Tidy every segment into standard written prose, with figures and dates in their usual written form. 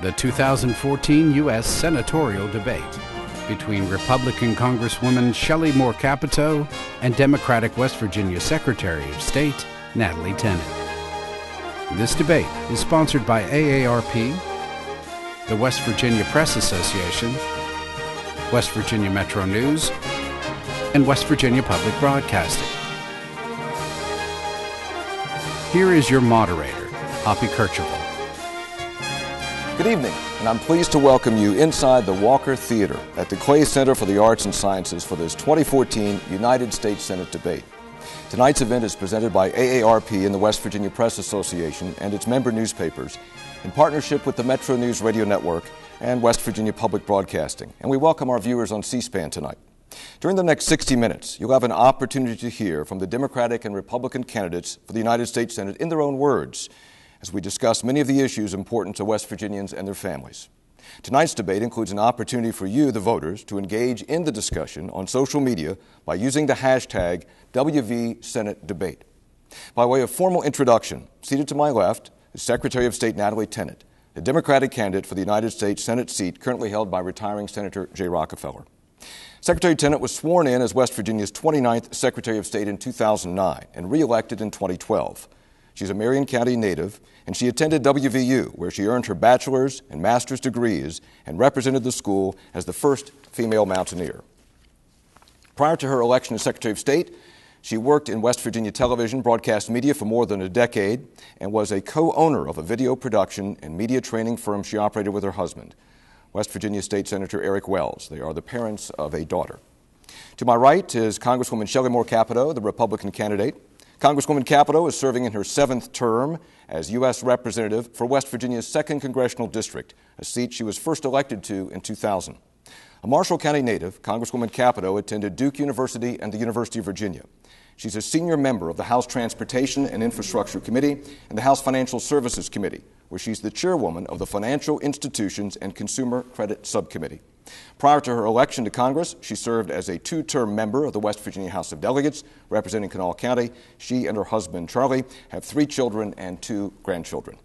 the 2014 U.S. senatorial debate between Republican Congresswoman Shelley Capito and Democratic West Virginia Secretary of State Natalie Tennant. This debate is sponsored by AARP, the West Virginia Press Association, West Virginia MetroNews, and West Virginia Public Broadcasting. Here is your moderator, Hoppy Kercheval. Good evening, and I'm pleased to welcome you inside the Walker Theater at the Clay Center for the Arts and Sciences for this 2014 United States Senate debate. Tonight's event is presented by AARP and the West Virginia Press Association and its member newspapers in partnership with the MetroNews Radio Network and West Virginia Public Broadcasting. And we welcome our viewers on C-SPAN tonight. During the next 60 minutes, you'll have an opportunity to hear from the Democratic and Republican candidates for the United States Senate in their own words, as we discuss many of the issues important to West Virginians and their families. Tonight's debate includes an opportunity for you, the voters, to engage in the discussion on social media by using the hashtag WVSenateDebate. By way of formal introduction, seated to my left is Secretary of State Natalie Tennant, the Democratic candidate for the United States Senate seat currently held by retiring Senator Jay Rockefeller. Secretary Tennant was sworn in as West Virginia's 29th Secretary of State in 2009 and re-elected in 2012. She's a Marion County native, and she attended WVU, where she earned her bachelor's and master's degrees and represented the school as the first female mountaineer. Prior to her election as Secretary of State, she worked in West Virginia television broadcast media for more than a decade and was a co-owner of a video production and media training firm she operated with her husband, West Virginia State Senator Eric Wells. They are the parents of a daughter. To my right is Congresswoman Shelley Capito, the Republican candidate. Congresswoman Capito is serving in her 7th term as U.S. Representative for West Virginia's 2nd Congressional District, a seat she was first elected to in 2000. A Marshall County native, Congresswoman Capito attended Duke University and the University of Virginia. She's a senior member of the House Transportation and Infrastructure Committee and the House Financial Services Committee, where she's the chairwoman of the Financial Institutions and Consumer Credit Subcommittee. Prior to her election to Congress, she served as a 2-term member of the West Virginia House of Delegates, representing Kanawha County. She and her husband, Charlie, have 3 children and 2 grandchildren.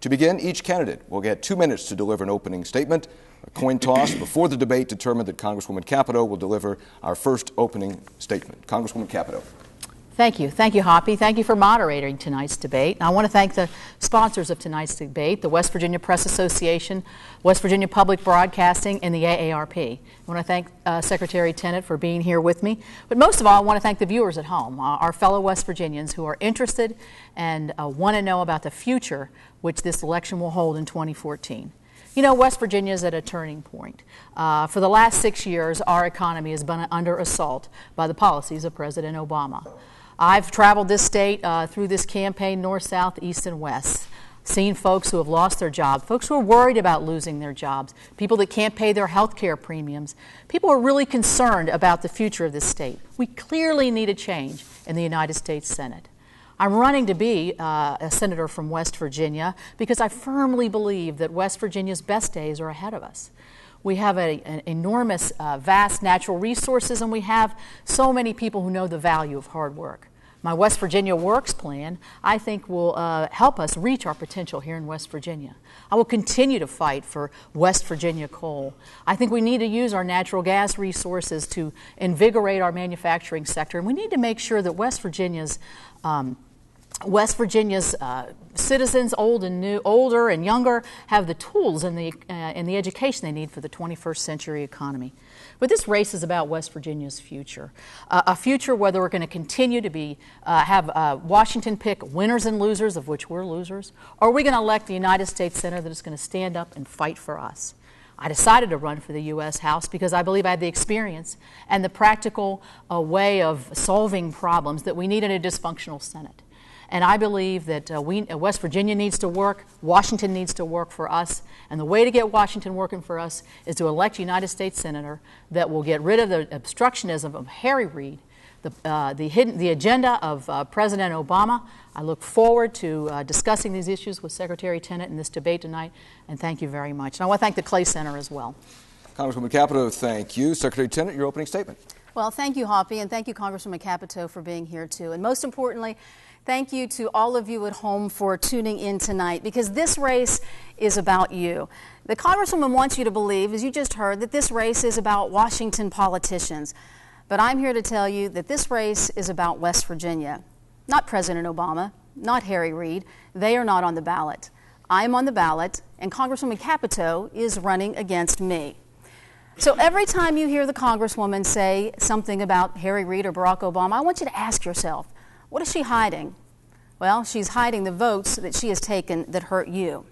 To begin, each candidate will get 2 minutes to deliver an opening statement. A coin toss before the debate determined that Congresswoman Capito will deliver our first opening statement. Congresswoman Capito. Thank you. Thank you, Hoppy. Thank you for moderating tonight's debate. And I want to thank the sponsors of tonight's debate, the West Virginia Press Association, West Virginia Public Broadcasting, and the AARP. I want to thank Secretary Tennant for being here with me. But most of all, I want to thank the viewers at home, our fellow West Virginians who are interested and want to know about the future which this election will hold in 2014. You know, West Virginia is at a turning point. For the last 6 years, our economy has been under assault by the policies of President Obama. I've traveled this state through this campaign, north, south, east, and west, seen folks who have lost their job, folks who are worried about losing their jobs, people that can't pay their health care premiums. People are really concerned about the future of this state. We clearly need a change in the United States Senate. I'm running to be a senator from West Virginia because I firmly believe that West Virginia's best days are ahead of us. We have an enormous, vast natural resources, and we have so many people who know the value of hard work. My West Virginia Works plan, I think, will help us reach our potential here in West Virginia. I will continue to fight for West Virginia coal. I think we need to use our natural gas resources to invigorate our manufacturing sector, and we need to make sure that West Virginia's citizens, older and younger, have the tools and the education they need for the 21st century economy. But this race is about West Virginia's future, a future whether we're going to continue to have Washington pick winners and losers, of which we're losers, or are we going to elect the United States Senator that is going to stand up and fight for us. I decided to run for the U.S. House because I believe I have the experience and the practical way of solving problems that we need in a dysfunctional Senate. And I believe that West Virginia needs to work, Washington needs to work for us, and the way to get Washington working for us is to elect a United States Senator that will get rid of the obstructionism of Harry Reid, the agenda of President Obama. I look forward to discussing these issues with Secretary Tennant in this debate tonight, and thank you very much. And I want to thank the Clay Center as well. Congresswoman Capito, thank you. Secretary Tennant, your opening statement. Well, thank you, Hoppy, and thank you, Congresswoman Capito, for being here, too. And most importantly, Thank you to all of you at home for tuning in tonight, because this race is about you. The Congresswoman wants you to believe, as you just heard, that this race is about Washington politicians. But I'm here to tell you that this race is about West Virginia. Not President Obama, not Harry Reid. They are not on the ballot. I'm on the ballot, and Congresswoman Capito is running against me. So every time you hear the Congresswoman say something about Harry Reid or Barack Obama, I want you to ask yourself, what is she hiding? Well, she's hiding the votes that she has taken that hurt you.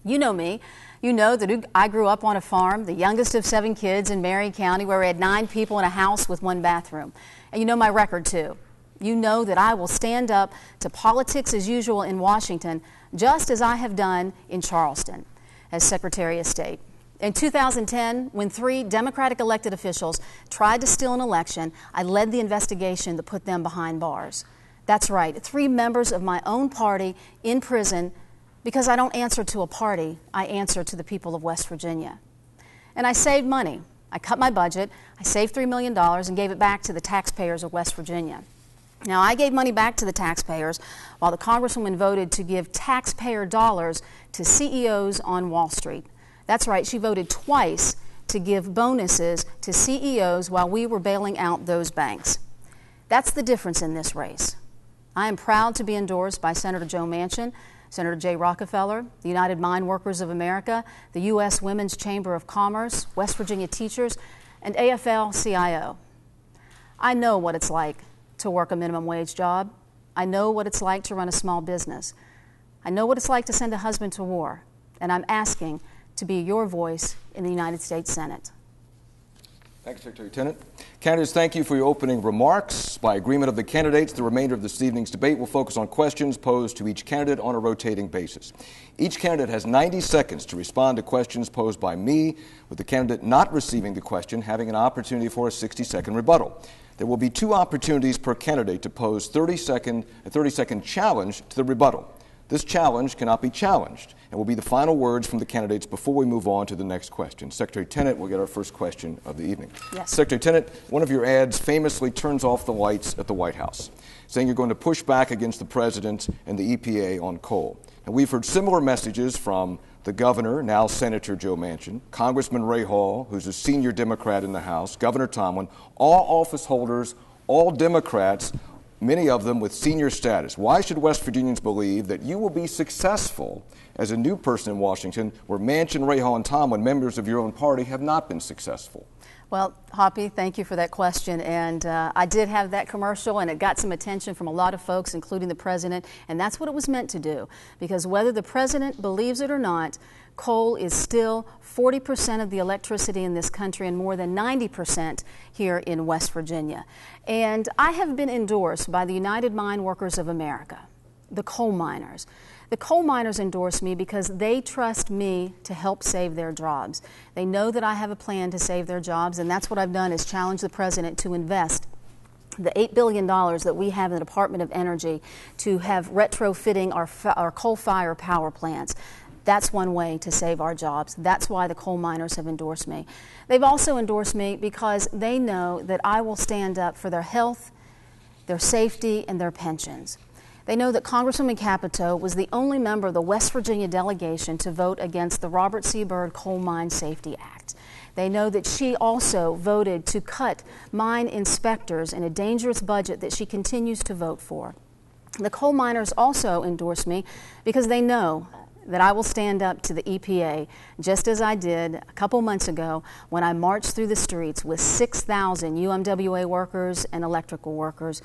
You know me. You know that I grew up on a farm, the youngest of 7 kids in Marion County, where we had 9 people in a house with 1 bathroom. And you know my record, too. You know that I will stand up to politics as usual in Washington, just as I have done in Charleston as Secretary of State. In 2010, when 3 Democratic elected officials tried to steal an election, I led the investigation that put them behind bars. That's right, 3 members of my own party in prison, because I don't answer to a party, I answer to the people of West Virginia. And I saved money. I cut my budget, I saved $3 million and gave it back to the taxpayers of West Virginia. Now, I gave money back to the taxpayers while the Congresswoman voted to give taxpayer dollars to CEOs on Wall Street. That's right, she voted twice to give bonuses to CEOs while we were bailing out those banks. That's the difference in this race. I am proud to be endorsed by Senator Joe Manchin, Senator Jay Rockefeller, the United Mine Workers of America, the U.S. Women's Chamber of Commerce, West Virginia Teachers, and AFL-CIO. I know what it's like to work a minimum wage job. I know what it's like to run a small business. I know what it's like to send a husband to war, and I'm asking to be your voice in the United States Senate. Thank you, Secretary Tennant. Candidates, thank you for your opening remarks. By agreement of the candidates, the remainder of this evening's debate will focus on questions posed to each candidate on a rotating basis. Each candidate has 90 seconds to respond to questions posed by me, with the candidate not receiving the question having an opportunity for a 60-second rebuttal. There will be 2 opportunities per candidate to pose a 30-second challenge to the rebuttal. This challenge cannot be challenged and will be the final words from the candidates before we move on to the next question. Secretary Tennant will get our first question of the evening. Yes. Secretary Tennant, one of your ads famously turns off the lights at the White House, saying you're going to push back against the president and the EPA on coal. And we've heard similar messages from the governor, now Senator Joe Manchin, Congressman Ray Hall, who's a senior Democrat in the House, Governor Tomlin, all office holders, all Democrats, many of them with senior status. Why should West Virginians believe that you will be successful as a new person in Washington where Manchin, Ray Hall, and Tomlin, members of your own party, have not been successful? Well, Hoppy, thank you for that question. And I did have that commercial, and it got some attention from a lot of folks, including the president. And that's what it was meant to do. Because whether the president believes it or not, coal is still 40% of the electricity in this country and more than 90% here in West Virginia. And I have been endorsed by the United Mine Workers of America, the coal miners. The coal miners endorse me because they trust me to help save their jobs. They know that I have a plan to save their jobs, and that's what I've done, is challenge the president to invest the $8 billion that we have in the Department of Energy to have retrofitting our coal-fired power plants. That's one way to save our jobs. That's why the coal miners have endorsed me. They've also endorsed me because they know that I will stand up for their health, their safety, and their pensions. They know that Congresswoman Capito was the only member of the West Virginia delegation to vote against the Robert C. Byrd Coal Mine Safety Act. They know that she also voted to cut mine inspectors in a dangerous budget that she continues to vote for. The coal miners also endorse me because they know that I will stand up to the EPA, just as I did a couple months ago when I marched through the streets with 6,000 UMWA workers and electrical workers,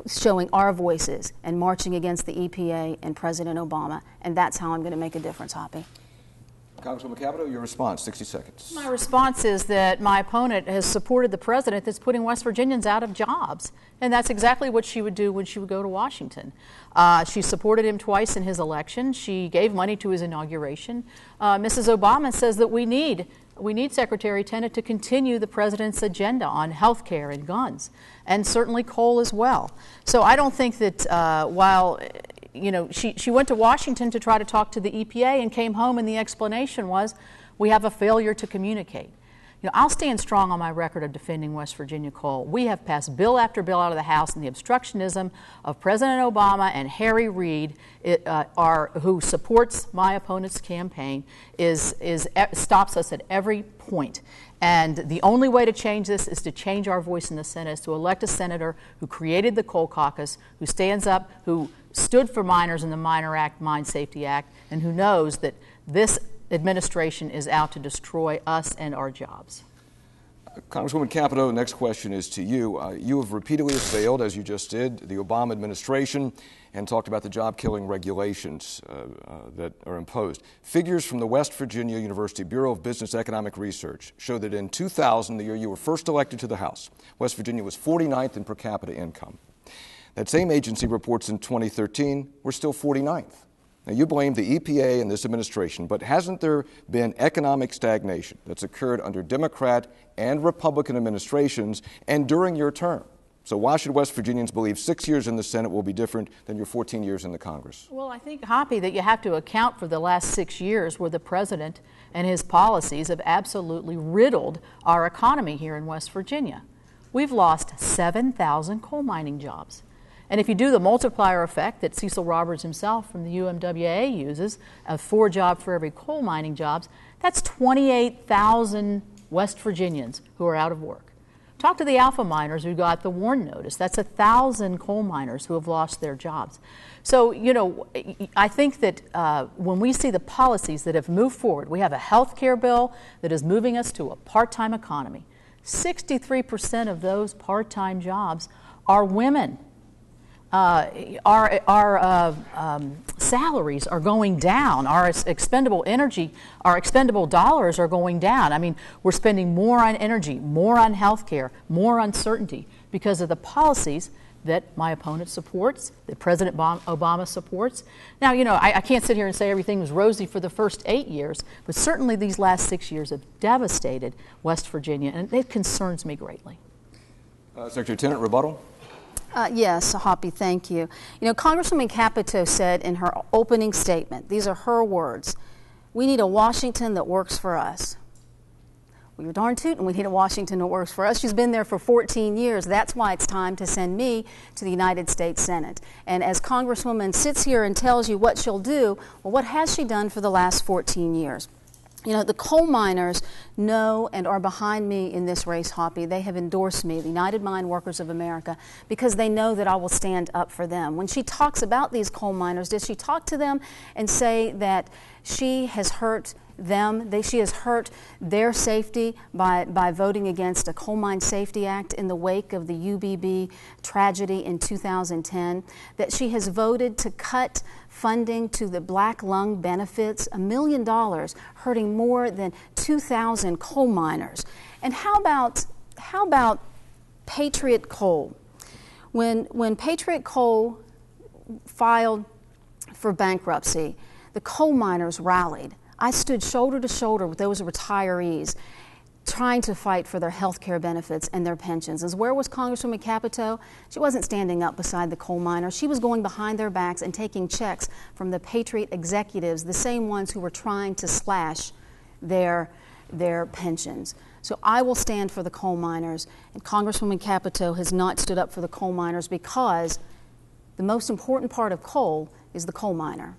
showing our voices and marching against the EPA and President Obama. And that's how I'm going to make a difference, Hoppy. Congresswoman Capito, your response, 60 seconds. My response is that my opponent has supported the president that's putting West Virginians out of jobs. And that's exactly what she would do when she would go to Washington. She supported him twice in his election. She gave money to his inauguration. Mrs. Obama says that we need Secretary Tennant to continue the president's agenda on health care and guns, and certainly coal as well. So I don't think that while she went to Washington to try to talk to the EPA and came home and the explanation was, we have a failure to communicate. You know, I'll stand strong on my record of defending West Virginia coal. We have passed bill after bill out of the House, and the obstructionism of President Obama and Harry Reid, who supports my opponent's campaign, stops us at every point. And the only way to change this is to change our voice in the Senate, is to elect a senator who created the Coal Caucus, who stands up, who stood for miners in the Miner Act, Mine Safety Act, and who knows that this administration is out to destroy us and our jobs. Congresswoman Capito, the next question is to you. You have repeatedly assailed, as you just did, the Obama administration and talked about the job-killing regulations that are imposed. Figures from the West Virginia University Bureau of Business Economic Research show that in 2000, the year you were first elected to the House, West Virginia was 49th in per capita income. That same agency reports in 2013, we're still 49th. Now, you blame the EPA and this administration, but hasn't there been economic stagnation that's occurred under Democrat and Republican administrations and during your term? So why should West Virginians believe 6 years in the Senate will be different than your 14 years in the Congress? Well, I think, Hoppy, that you have to account for the last 6 years where the president and his policies have absolutely riddled our economy here in West Virginia. We've lost 7,000 coal mining jobs. And if you do the multiplier effect that Cecil Roberts himself from the UMWA uses, of 4 jobs for every coal mining jobs, that's 28,000 West Virginians who are out of work. Talk to the alpha miners who got the WARN notice. That's 1,000 coal miners who have lost their jobs. So, you know, I think that when we see the policies that have moved forward, we have a health care bill that is moving us to a part-time economy. 63% of those part-time jobs are women. Our salaries are going down. Our expendable energy, our expendable dollars are going down. I mean, we're spending more on energy, more on health care, more uncertainty because of the policies that my opponent supports, that President Obama supports. Now, you know, I can't sit here and say everything was rosy for the first 8 years, but certainly these last 6 years have devastated West Virginia, and it concerns me greatly. Secretary Tennant, rebuttal? Yes, Hoppy, thank you. You know, Congresswoman Capito said in her opening statement, these are her words, we need a Washington that works for us. Well, you're darn tootin', we need a Washington that works for us. She's been there for 14 years. That's why it's time to send me to the United States Senate. And as Congresswoman sits here and tells you what she'll do, well, what has she done for the last 14 years? You know, the coal miners know and are behind me in this race, Hoppy. They have endorsed me, the United Mine Workers of America, because they know that I will stand up for them. When she talks about these coal miners, does she talk to them and say that she has hurt them, she has hurt their safety by voting against a Coal Mine Safety Act in the wake of the UBB tragedy in 2010, that she has voted to cut funding to the black lung benefits, $1 million, hurting more than 2,000 coal miners. And how about Patriot Coal? When Patriot Coal filed for bankruptcy, the coal miners rallied. I stood shoulder to shoulder with those retirees trying to fight for their health care benefits and their pensions. And where was Congresswoman Capito? She wasn't standing up beside the coal miners. She was going behind their backs and taking checks from the Patriot executives, the same ones who were trying to slash their pensions. So I will stand for the coal miners, and Congresswoman Capito has not stood up for the coal miners because the most important part of coal is the coal miner.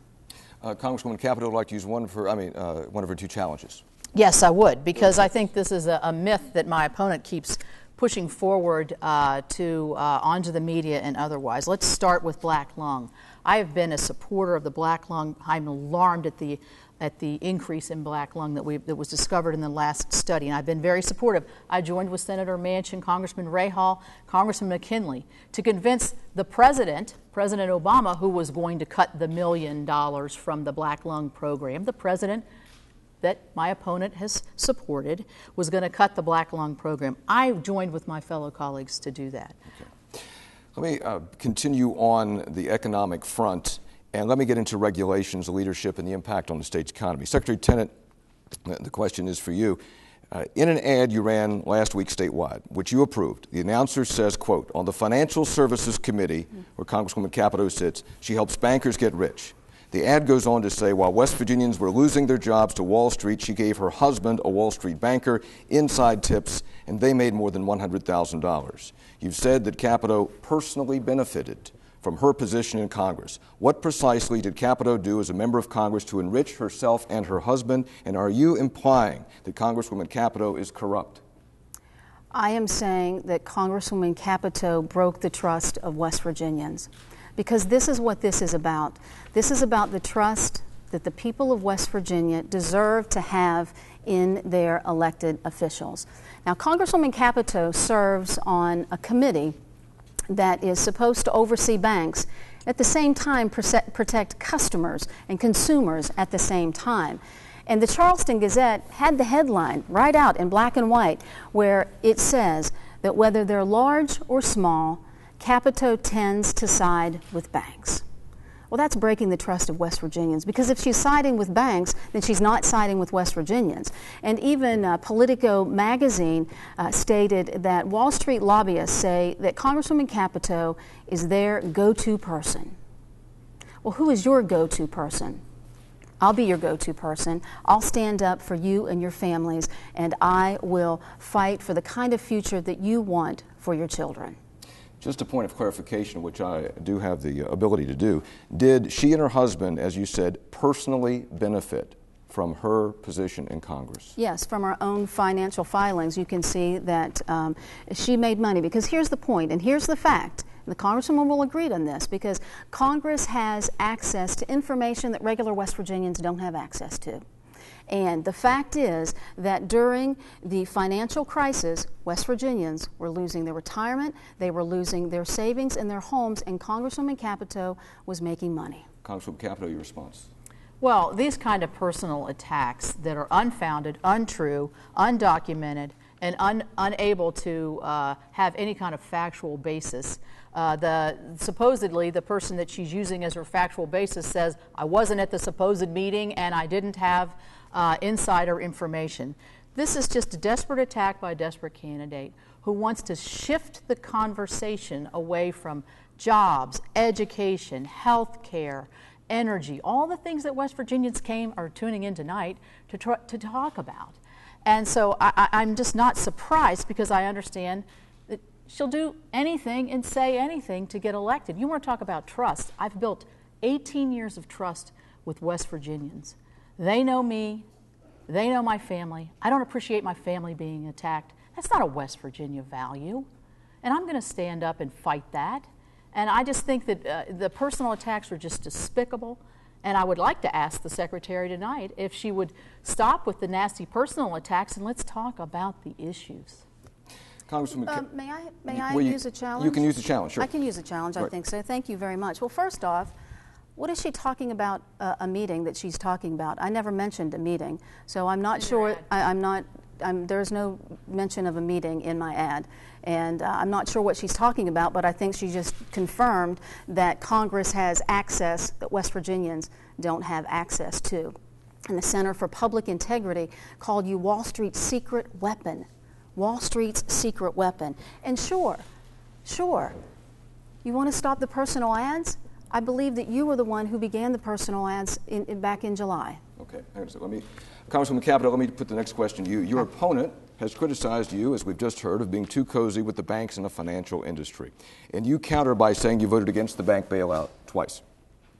Congresswoman Capito would like to use one of her 2 challenges. Yes, I would, because I think this is a myth that my opponent keeps pushing forward onto the media and otherwise. Let's start with black lung. I have been a supporter of the black lung. I'm alarmed at the increase in black lung that was discovered in the last study, and I've been very supportive. I joined with Senator Manchin, Congressman Ray Hall, Congressman McKinley to convince the President Obama, who was going to cut the $1 million from the black lung program, the President that my opponent has supported was going to cut the black lung program. I joined with my fellow colleagues to do that. Okay. Let me continue on the economic front, and let me get into regulations, the leadership, and the impact on the state's economy. Secretary Tennant, the question is for you. In an ad you ran last week statewide, which you approved, the announcer says, quote, on the Financial Services Committee, where Congresswoman Capito sits, she helps bankers get rich. The ad goes on to say, while West Virginians were losing their jobs to Wall Street, she gave her husband, a Wall Street banker, inside tips, and they made more than $100,000. You've said that Capito personally benefited from her position in Congress. What precisely did Capito do as a member of Congress to enrich herself and her husband? And are you implying that Congresswoman Capito is corrupt? I am saying that Congresswoman Capito broke the trust of West Virginians, because this is what this is about. This is about the trust that the people of West Virginia deserve to have in their elected officials. Now, Congresswoman Capito serves on a committee that is supposed to oversee banks, at the same time protect customers and consumers at the same time. And the Charleston Gazette had the headline right out in black and white where it says that whether they're large or small, Capito tends to side with banks. Well, that's breaking the trust of West Virginians, because if she's siding with banks, then she's not siding with West Virginians. And even Politico magazine stated that Wall Street lobbyists say that Congresswoman Capito is their go-to person. Well, who is your go-to person? I'll be your go-to person. I'll stand up for you and your families, and I will fight for the kind of future that you want for your children. Just a point of clarification, which I do have the ability to do. Did she and her husband, as you said, personally benefit from her position in Congress? Yes, from our own financial filings, you can see that she made money. Because here's the point, and here's the fact. The Congresswoman will agree on this, because Congress has access to information that regular West Virginians don't have access to. And the fact is that during the financial crisis, West Virginians were losing their retirement, they were losing their savings and their homes, and Congresswoman Capito was making money. Congresswoman Capito, your response? Well, these kind of personal attacks that are unfounded, untrue, undocumented, and unable to have any kind of factual basis. Supposedly, the person that she's using as her factual basis says, I wasn't at the supposed meeting and I didn't have insider information. This is just a desperate attack by a desperate candidate who wants to shift the conversation away from jobs, education, health care, energy, all the things that West Virginians are tuning in tonight to talk about. And so I'm just not surprised, because I understand that she'll do anything and say anything to get elected. You want to talk about trust. I've built 18 years of trust with West Virginians. They know me. They know my family. I don't appreciate my family being attacked. That's not a West Virginia value. And I'm going to stand up and fight that. And I just think that the personal attacks are just despicable. And I would like to ask the Secretary tonight if she would stop with the nasty personal attacks and let's talk about the issues. Congresswoman, may I use a challenge? You can use a challenge, sure. I can use a challenge, I think so. Thank you very much. Well, first off, what is she talking about, a meeting that she's talking about? I never mentioned a meeting, so I'm not sure. There's no mention of a meeting in my ad, and I'm not sure what she's talking about, but I think she just confirmed that Congress has access that West Virginians don't have access to. And the Center for Public Integrity called you Wall Street's secret weapon. Wall Street's secret weapon. And sure, you want to stop the personal ads? I believe that you were the one who began the personal ads back in July. Okay, Congresswoman Capito, let me put the next question to you. Your opponent has criticized you, as we've just heard, of being too cozy with the banks and the financial industry. And you counter by saying you voted against the bank bailout twice.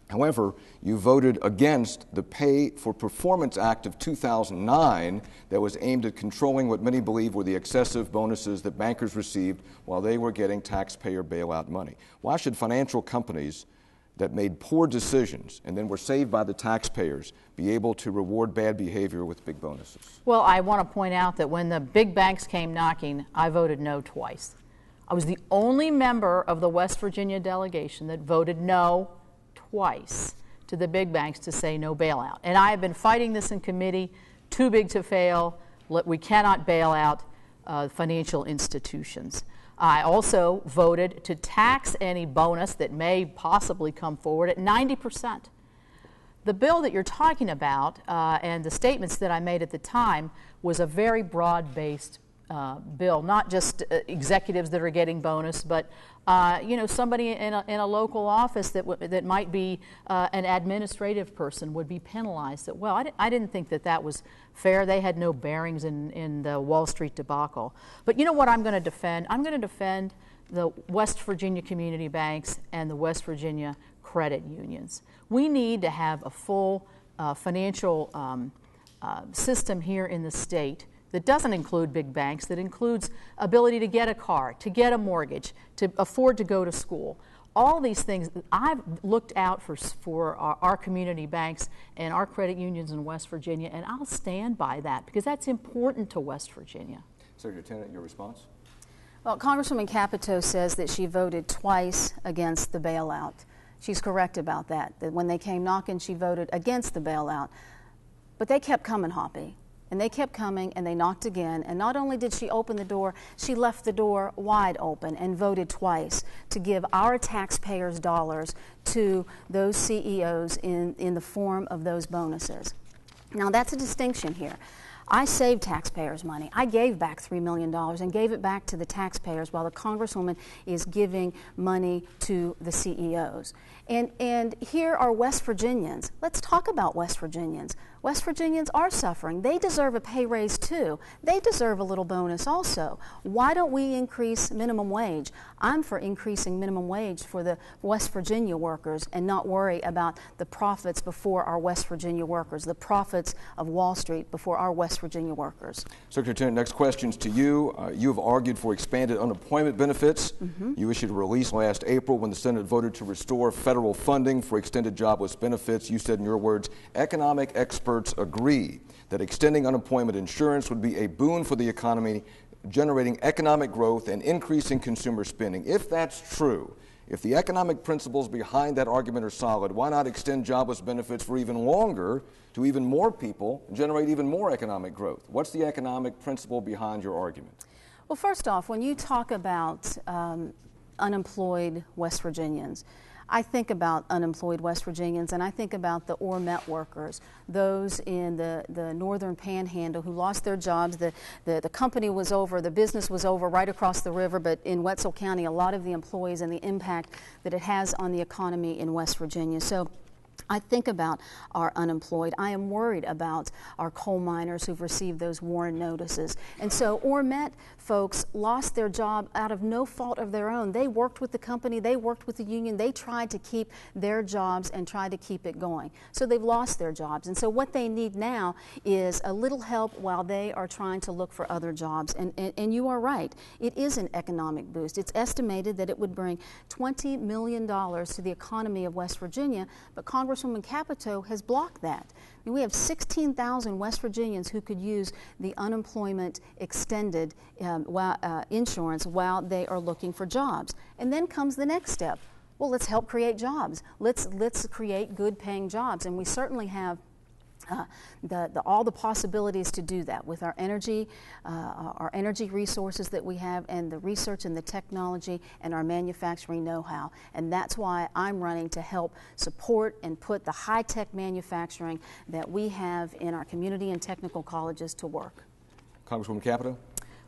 However, you voted against the Pay for Performance Act of 2009 that was aimed at controlling what many believe were the excessive bonuses that bankers received while they were getting taxpayer bailout money. Why should financial companies that made poor decisions and then were saved by the taxpayers be able to reward bad behavior with big bonuses? Well, I want to point out that when the big banks came knocking, I voted no twice. I was the only member of the West Virginia delegation that voted no twice to the big banks to say no bailout. And I have been fighting this in committee, too big to fail. We cannot bail out financial institutions. I also voted to tax any bonus that may possibly come forward at 90%. The bill that you're talking about and the statements that I made at the time was a very broad-based bill, not just executives that are getting bonus, but somebody in a local office that might be an administrative person would be penalized. I didn't think that was fair. They had no bearings in the Wall Street debacle. But you know what I'm going to defend? I'm going to defend the West Virginia community banks and the West Virginia credit unions. We need to have a full financial system here in the state that doesn't include big banks, that includes ability to get a car, to get a mortgage, to afford to go to school. All these things, I've looked out for our community banks and our credit unions in West Virginia, and I'll stand by that because that's important to West Virginia. Senator Tennant, your response? Well, Congresswoman Capito says that she voted twice against the bailout. She's correct about that when they came knocking, she voted against the bailout. But they kept coming, Hoppy. And they kept coming, and they knocked again. And not only did she open the door, she left the door wide open and voted twice to give our taxpayers' dollars to those CEOs in the form of those bonuses. Now, that's a distinction here. I saved taxpayers' money. I gave back $3 million and gave it back to the taxpayers while the Congresswoman is giving money to the CEOs. And here are West Virginians. Let's talk about West Virginians. West Virginians are suffering. They deserve a pay raise too. They deserve a little bonus also. Why don't we increase minimum wage? I'm for increasing minimum wage for the West Virginia workers and not worry about the profits before our West Virginia workers, the profits of Wall Street before our West Virginia workers. Secretary Tennant, next question's to you. You have argued for expanded unemployment benefits. Mm-hmm. You issued a release last April when the Senate voted to restore federal funding for extended jobless benefits. You said in your words, economic experts agree that extending unemployment insurance would be a boon for the economy, generating economic growth and increasing consumer spending. If that's true, if the economic principles behind that argument are solid, why not extend jobless benefits for even longer to even more people and generate even more economic growth? What's the economic principle behind your argument? Well, first off, when you talk about unemployed West Virginians, I think about unemployed West Virginians, and I think about the ore met workers, those in the northern panhandle who lost their jobs. The company was over, the business was over right across the river, but in Wetzel County, a lot of the employees and the impact that it has on the economy in West Virginia. So I think about our unemployed. I am worried about our coal miners who've received those warrant notices. And so Ormet folks lost their job out of no fault of their own. They worked with the company, they worked with the union, they tried to keep their jobs and tried to keep it going. So they've lost their jobs. And so what they need now is a little help while they are trying to look for other jobs. And you are right, it is an economic boost. It's estimated that it would bring $20 million to the economy of West Virginia, but Congresswoman Capito has blocked that. I mean, we have 16,000 West Virginians who could use the unemployment extended insurance while they are looking for jobs. And then comes the next step. Well, let's help create jobs. Let's create good paying jobs. And we certainly have all the possibilities to do that with our energy resources that we have, and the research and the technology and our manufacturing know-how. And that's why I'm running to help support and put the high-tech manufacturing that we have in our community and technical colleges to work. Congresswoman Capito?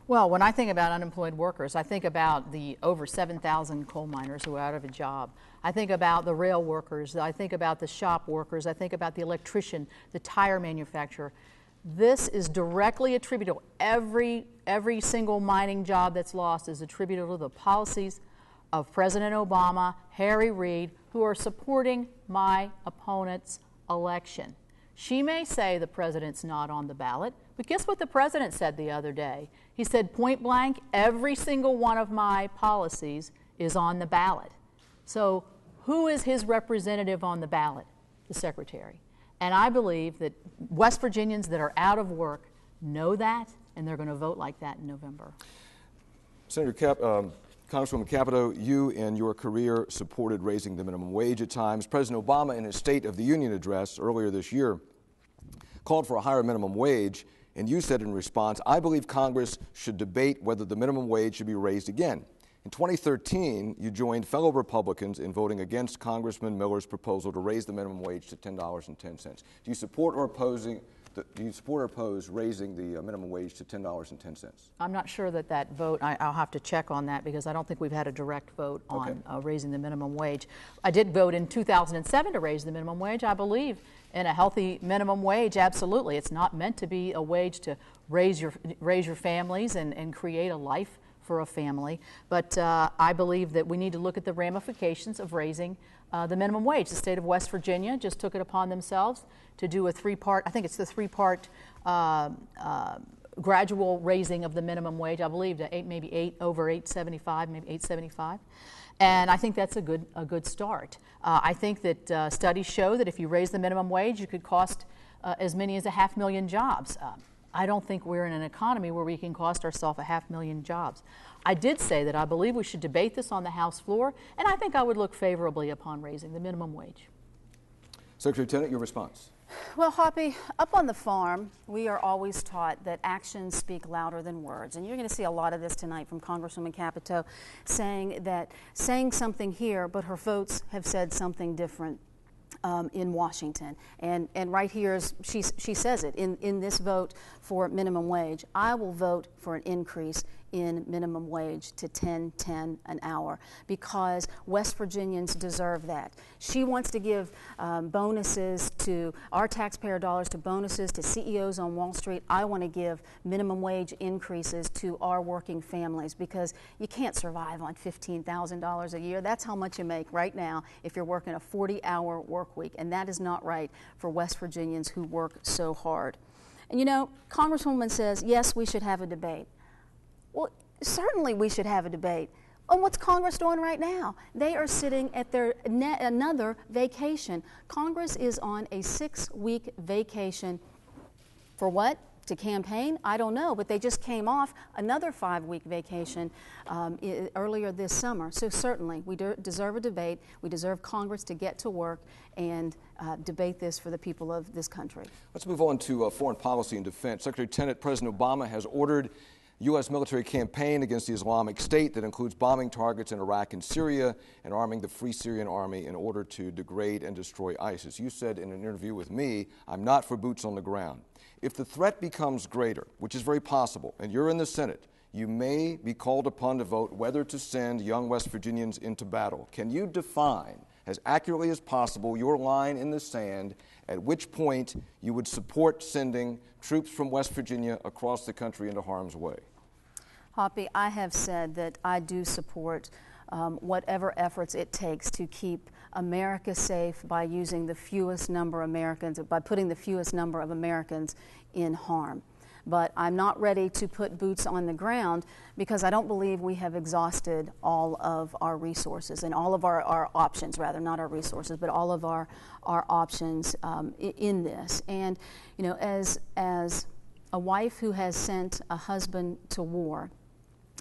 Well, when I think about unemployed workers, I think about the over 7,000 coal miners who are out of a job. I think about the rail workers. I think about the shop workers. I think about the electrician, the tire manufacturer. This is directly attributable. Every single mining job that's lost is attributable to the policies of President Obama, Harry Reid, who are supporting my opponent's election. She may say the president's not on the ballot, but guess what the president said the other day? He said point blank, every single one of my policies is on the ballot. So who is his representative on the ballot? The secretary. And I believe that West Virginians that are out of work know that, and they're going to vote like that in November. Congresswoman Capito, you in your career supported raising the minimum wage at times. President Obama, in his State of the Union address earlier this year, called for a higher minimum wage, and you said in response, I believe Congress should debate whether the minimum wage should be raised again. In 2013, you joined fellow Republicans in voting against Congressman Miller's proposal to raise the minimum wage to $10.10. Do you support or oppose Do you support or oppose raising the minimum wage to $10.10? I'm not sure that vote, I'll have to check on that because I don't think we've had a direct vote on raising the minimum wage. I did vote in 2007 to raise the minimum wage. I believe in a healthy minimum wage, absolutely. It's not meant to be a wage to raise your families and create a life for a family, but I believe that we need to look at the ramifications of raising the minimum wage. The state of West Virginia just took it upon themselves to do a three-part, I think it's the three-part gradual raising of the minimum wage, I believe, to maybe over $8.75, maybe $8.75. And I think that's a good start. I think that studies show that if you raise the minimum wage, you could cost as many as 500,000 jobs. I don't think we're in an economy where we can cost ourselves 500,000 jobs. I did say that I believe we should debate this on the House floor, and I think I would look favorably upon raising the minimum wage. Secretary Tennant, your response. Well, Hoppy, up on the farm, we are always taught that actions speak louder than words. And you're going to see a lot of this tonight from Congresswoman Capito saying something here, but her votes have said something different in Washington. And right here, she says it in this vote for minimum wage. I will vote for an increase in minimum wage to $10.10 an hour because West Virginians deserve that. She wants to give bonuses to our taxpayer dollars, to bonuses to CEOs on Wall Street. I want to give minimum wage increases to our working families because you can't survive on $15,000 a year. That's how much you make right now if you're working a 40-hour work week, and that is not right for West Virginians who work so hard. And you know, Congresswoman says, yes, we should have a debate. Well, certainly we should have a debate. And what's Congress doing right now? They are sitting at their another vacation. Congress is on a 6-week vacation. For what? To campaign? I don't know, but they just came off another 5-week vacation earlier this summer. So certainly we deserve a debate. We deserve Congress to get to work and debate this for the people of this country. Let's move on to foreign policy and defense. Secretary Tennant, President Obama has ordered U.S. military campaign against the Islamic State that includes bombing targets in Iraq and Syria and arming the Free Syrian Army in order to degrade and destroy ISIS. You said in an interview with me, I'm not for boots on the ground. If the threat becomes greater, which is very possible, and you're in the Senate, you may be called upon to vote whether to send young West Virginians into battle. Can you define as accurately as possible your line in the sand at which point you would support sending troops from West Virginia across the country into harm's way? Hoppy, I have said that I do support whatever efforts it takes to keep America safe by using the fewest number of Americans, by putting the fewest number of Americans in harm. But I'm not ready to put boots on the ground because I don't believe we have exhausted all of our resources and all of our options, rather, not our resources, but all of our options in this. And, you know, as a wife who has sent a husband to war,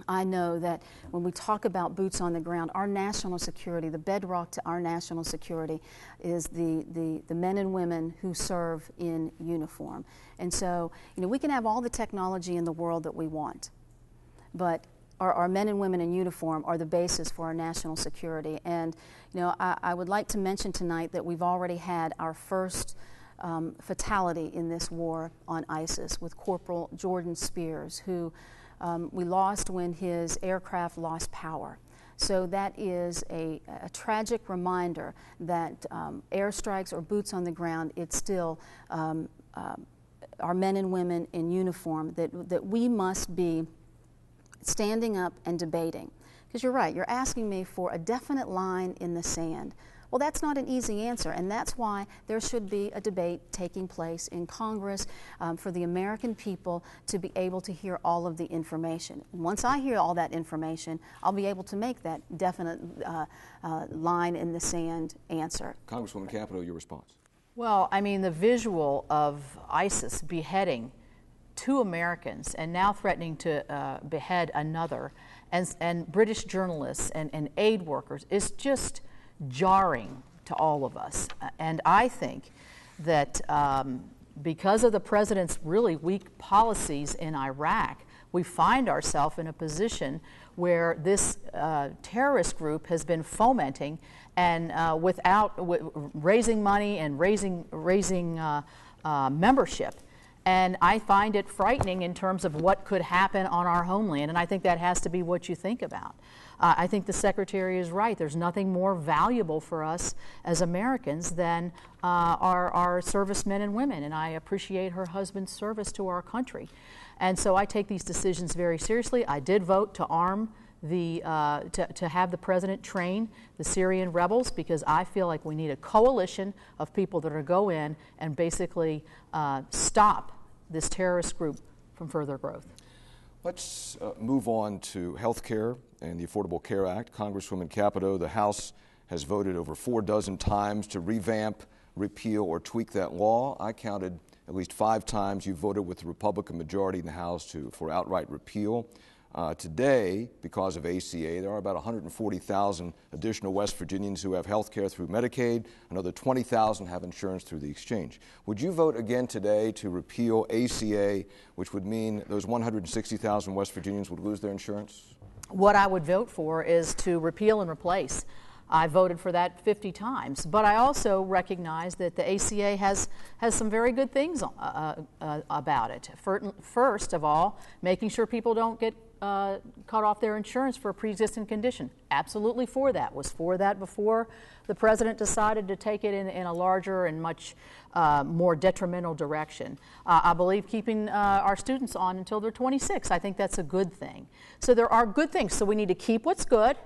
I know that when we talk about boots on the ground, our national security, the bedrock to our national security is the men and women who serve in uniform. And so, you know, we can have all the technology in the world that we want, but our men and women in uniform are the basis for our national security. And, you know, I would like to mention tonight that we've already had our first fatality in this war on ISIS with Corporal Jordan Spears, who we lost when his aircraft lost power. So that is a tragic reminder that airstrikes or boots on the ground, it's still our men and women in uniform that we must be standing up and debating. Because you're right, you're asking me for a definite line in the sand. Well, that's not an easy answer, and that's why there should be a debate taking place in Congress for the American people to be able to hear all of the information. And once I hear all that information, I'll be able to make that definite line in the sand answer. Congresswoman Capito, your response. Well, I mean, the visual of ISIS beheading 2 Americans and now threatening to behead another, and British journalists and aid workers is just jarring to all of us. And I think that because of the president's really weak policies in Iraq, we find ourselves in a position where this terrorist group has been fomenting and without raising money and raising membership. And I find it frightening in terms of what could happen on our homeland, and I think that has to be what you think about. I think the Secretary is right. There's nothing more valuable for us as Americans than our servicemen and women, and I appreciate her husband's service to our country. And so I take these decisions very seriously. I did vote to arm to have the president train the Syrian rebels, because I feel like we need a coalition of people that are go in and basically stop this terrorist group from further growth. Let's move on to health care and the Affordable Care Act. Congresswoman Capito, the House has voted over 4 dozen times to revamp, repeal, or tweak that law. I counted at least 5 times you voted with the Republican majority in the House for outright repeal. Today, because of ACA, there are about 140,000 additional West Virginians who have health care through Medicaid. Another 20,000 have insurance through the exchange. Would you vote again today to repeal ACA, which would mean those 160,000 West Virginians would lose their insurance? What I would vote for is to repeal and replace. I voted for that 50 times, but I also recognize that the ACA has some very good things about it. First of all, making sure people don't get cut off their insurance for a pre-existing condition. Absolutely for that. Was for that before the president decided to take it in a larger and much more detrimental direction. I believe keeping our students on until they're 26. I think that's a good thing. So there are good things. So we need to keep what's good,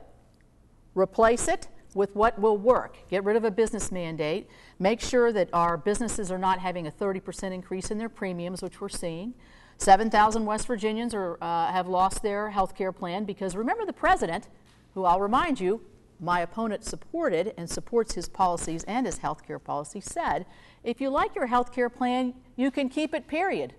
replace it with what will work. Get rid of a business mandate. Make sure that our businesses are not having a 30% increase in their premiums, which we're seeing. 7,000 West Virginians have lost their health care plan because, remember, the president, who I'll remind you, my opponent supported and supports his policies and his health care policy, said, if you like your health care plan, you can keep it, period.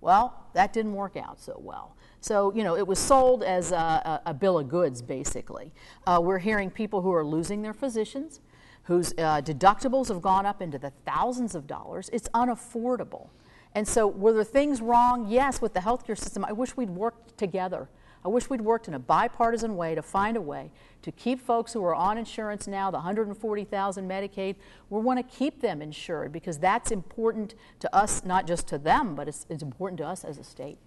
Well, that didn't work out so well. So, you know, it was sold as a bill of goods, basically. We're hearing people who are losing their physicians, whose deductibles have gone up into the thousands of dollars. It's unaffordable. And so were there things wrong? Yes, with the healthcare system. I wish we'd worked together. I wish we'd worked in a bipartisan way to find a way to keep folks who are on insurance now, the 140,000 Medicaid. We want to keep them insured because that's important to us, not just to them, but it's important to us as a state.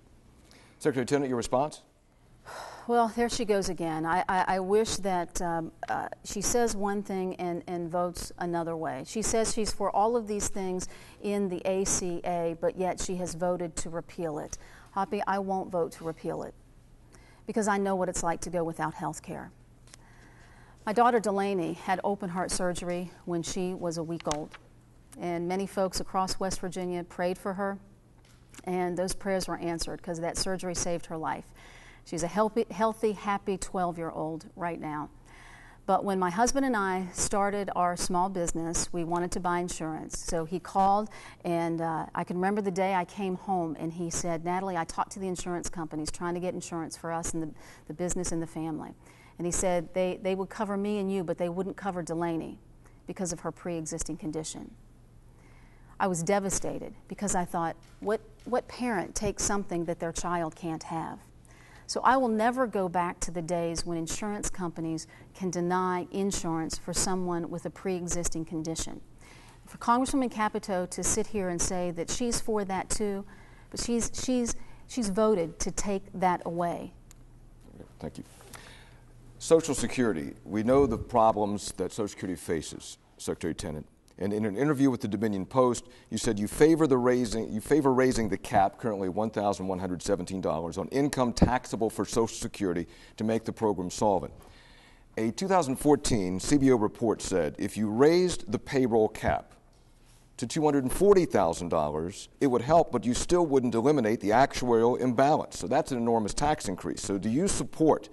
Secretary Tennant, your response? Well, there she goes again. I wish that she says one thing and votes another way. She says she's for all of these things in the ACA, but yet she has voted to repeal it. Hoppy, I won't vote to repeal it because I know what it's like to go without health care. My daughter Delaney had open heart surgery when she was a week old, and many folks across West Virginia prayed for her, and those prayers were answered because that surgery saved her life. She's a healthy, happy 12-year-old right now. But when my husband and I started our small business, we wanted to buy insurance. So he called, and I can remember the day I came home, and he said, Natalie, I talked to the insurance companies trying to get insurance for us and the business and the family. And he said they would cover me and you, but they wouldn't cover Delaney because of her pre-existing condition. I was devastated because I thought, what parent takes something that their child can't have? So I will never go back to the days when insurance companies can deny insurance for someone with a pre-existing condition. For Congresswoman Capito to sit here and say that she's for that too, but she's voted to take that away. Thank you. Social Security. We know the problems that Social Security faces, Secretary Tennant. And in an interview with the Dominion Post, you said you favor raising the cap, currently $1,117, on income taxable for Social Security to make the program solvent. A 2014 CBO report said if you raised the payroll cap to $240,000, it would help, but you still wouldn't eliminate the actuarial imbalance. So that's an enormous tax increase. So do you support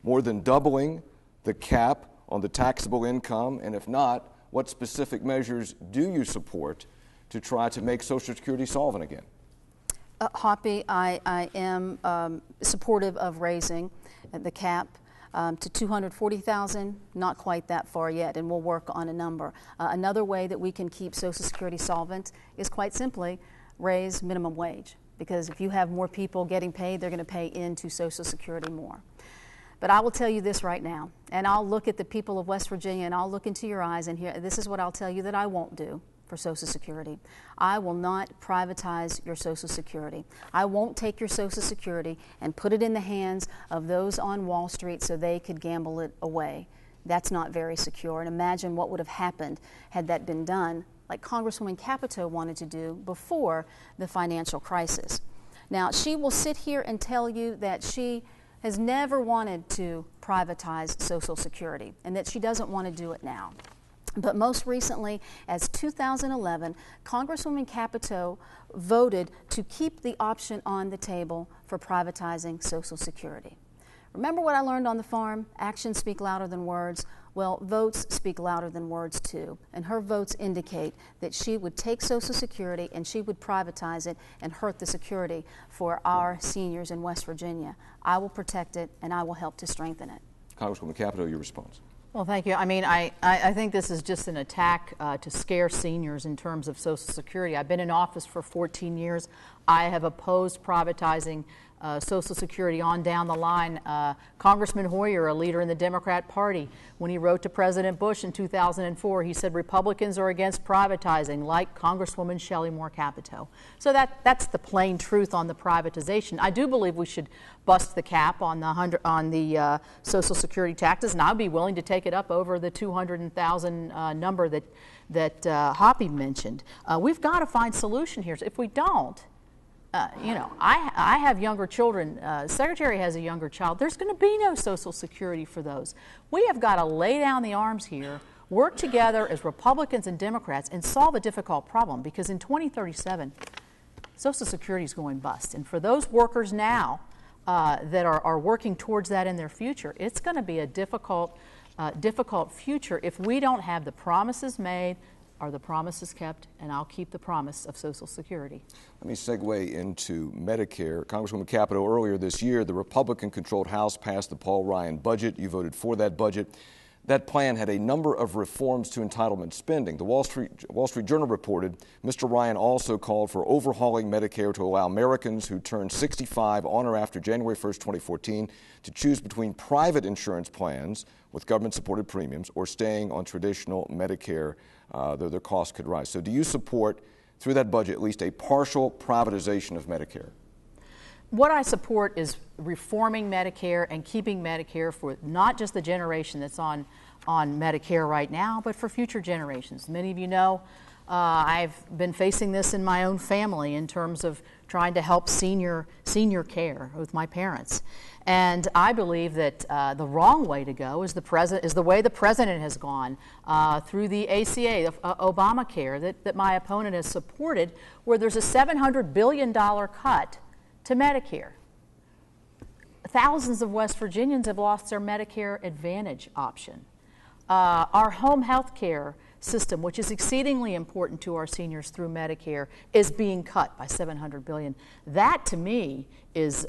more than doubling the cap on the taxable income? And if not, what specific measures do you support to try to make Social Security solvent again? Hoppy, I am supportive of raising the cap to $240,000, not quite that far yet, and we'll work on a number. Another way that we can keep Social Security solvent is quite simply raise minimum wage, because if you have more people getting paid, they're going to pay into Social Security more. But I will tell you this right now, and I'll look at the people of West Virginia and I'll look into your eyes and here, this is what I'll tell you that I won't do. for Social Security. I will not privatize your Social Security. I won't take your Social Security and put it in the hands of those on Wall Street so they could gamble it away. That's not very secure. And imagine what would have happened had that been done, like Congresswoman Capito wanted to do before the financial crisis. Now, she will sit here and tell you that she has never wanted to privatize Social Security and that she doesn't want to do it now. But most recently, as 2011, Congresswoman Capito voted to keep the option on the table for privatizing Social Security. Remember what I learned on the farm? Actions speak louder than words. Well, votes speak louder than words too. And her votes indicate that she would take Social Security and she would privatize it and hurt the security for our seniors in West Virginia. I will protect it and I will help to strengthen it. Congresswoman Capito, your response. Well, thank you. I mean, I think this is just an attack to scare seniors in terms of Social Security. I've been in office for 14 years. I have opposed privatizing Social Security on down the line. Congressman Hoyer, a leader in the Democrat Party, when he wrote to President Bush in 2004, he said Republicans are against privatizing, like Congresswoman Shelley Capito. So that's the plain truth on the privatization. I do believe we should bust the cap on the Social Security taxes, and I'd be willing to take it up over the 200,000 number that Hoppy mentioned. We've got to find solution here. So if we don't, I have younger children. Secretary has a younger child. There's going to be no Social Security for those. We have got to lay down the arms here, work together as Republicans and Democrats, and solve a difficult problem, because in 2037, Social Security is going bust. And for those workers now that are working towards that in their future, it's going to be a difficult future if we don't have the promises made. Are the promises kept? And I'll keep the promise of Social Security. Let me segue into Medicare. Congresswoman Capito, earlier this year, the Republican-controlled House passed the Paul Ryan budget. You voted for that budget. That plan had a number of reforms to entitlement spending. The Wall Street Journal reported Mr. Ryan also called for overhauling Medicare to allow Americans who turn 65 on or after January 1st, 2014 to choose between private insurance plans with government-supported premiums or staying on traditional Medicare, though their costs could rise. So do you support, through that budget, at least a partial privatization of Medicare? What I support is reforming Medicare and keeping Medicare for not just the generation that's on Medicare right now, but for future generations. Many of you know I've been facing this in my own family in terms of trying to help senior care with my parents. And I believe that the wrong way to go is the way the president has gone through the ACA, Obamacare, that my opponent has supported, where there's a $700 billion cut to Medicare. Thousands of West Virginians have lost their Medicare Advantage option. Our home health care system, which is exceedingly important to our seniors through Medicare, is being cut by $700 billion. That, to me, is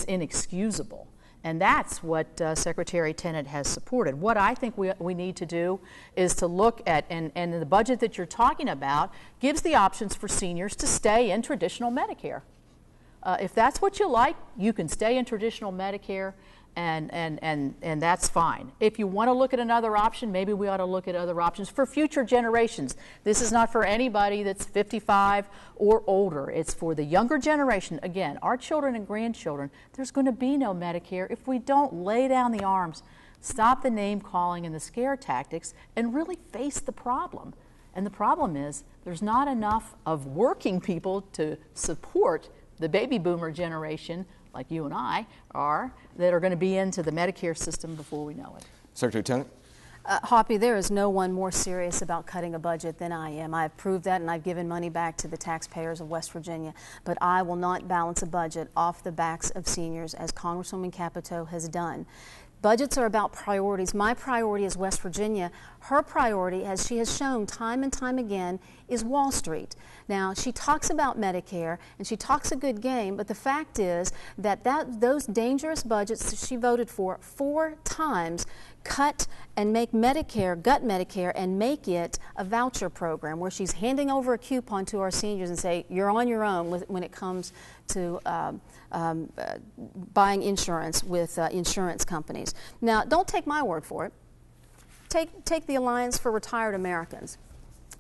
inexcusable. And that's what Secretary Tennant has supported. What I think we need to do is to look at, and the budget that you're talking about gives the options for seniors to stay in traditional Medicare. If that's what you like, you can stay in traditional Medicare, and that's fine. If you want to look at another option, maybe we ought to look at other options for future generations. This is not for anybody that's 55 or older. It's for the younger generation. Again, our children and grandchildren. There's going to be no Medicare if we don't lay down the arms, stop the name calling and the scare tactics, and really face the problem. And the problem is there's not enough of working people to support the baby boomer generation, like you and I are, that are going to be into the Medicare system before we know it. Secretary Tennant? Hoppy, there is no one more serious about cutting a budget than I am. I've proved that, and I've given money back to the taxpayers of West Virginia. But I will not balance a budget off the backs of seniors, as Congresswoman Capito has done. Budgets are about priorities. My priority is West Virginia. Her priority, as she has shown time and time again, is Wall Street. Now, she talks about Medicare, and she talks a good game, but the fact is that those dangerous budgets she voted for 4 times cut and make Medicare, gut Medicare, and make it a voucher program where she's handing over a coupon to our seniors and say, you're on your own when it comes to buying insurance with insurance companies. Now, don't take my word for it. Take the Alliance for Retired Americans.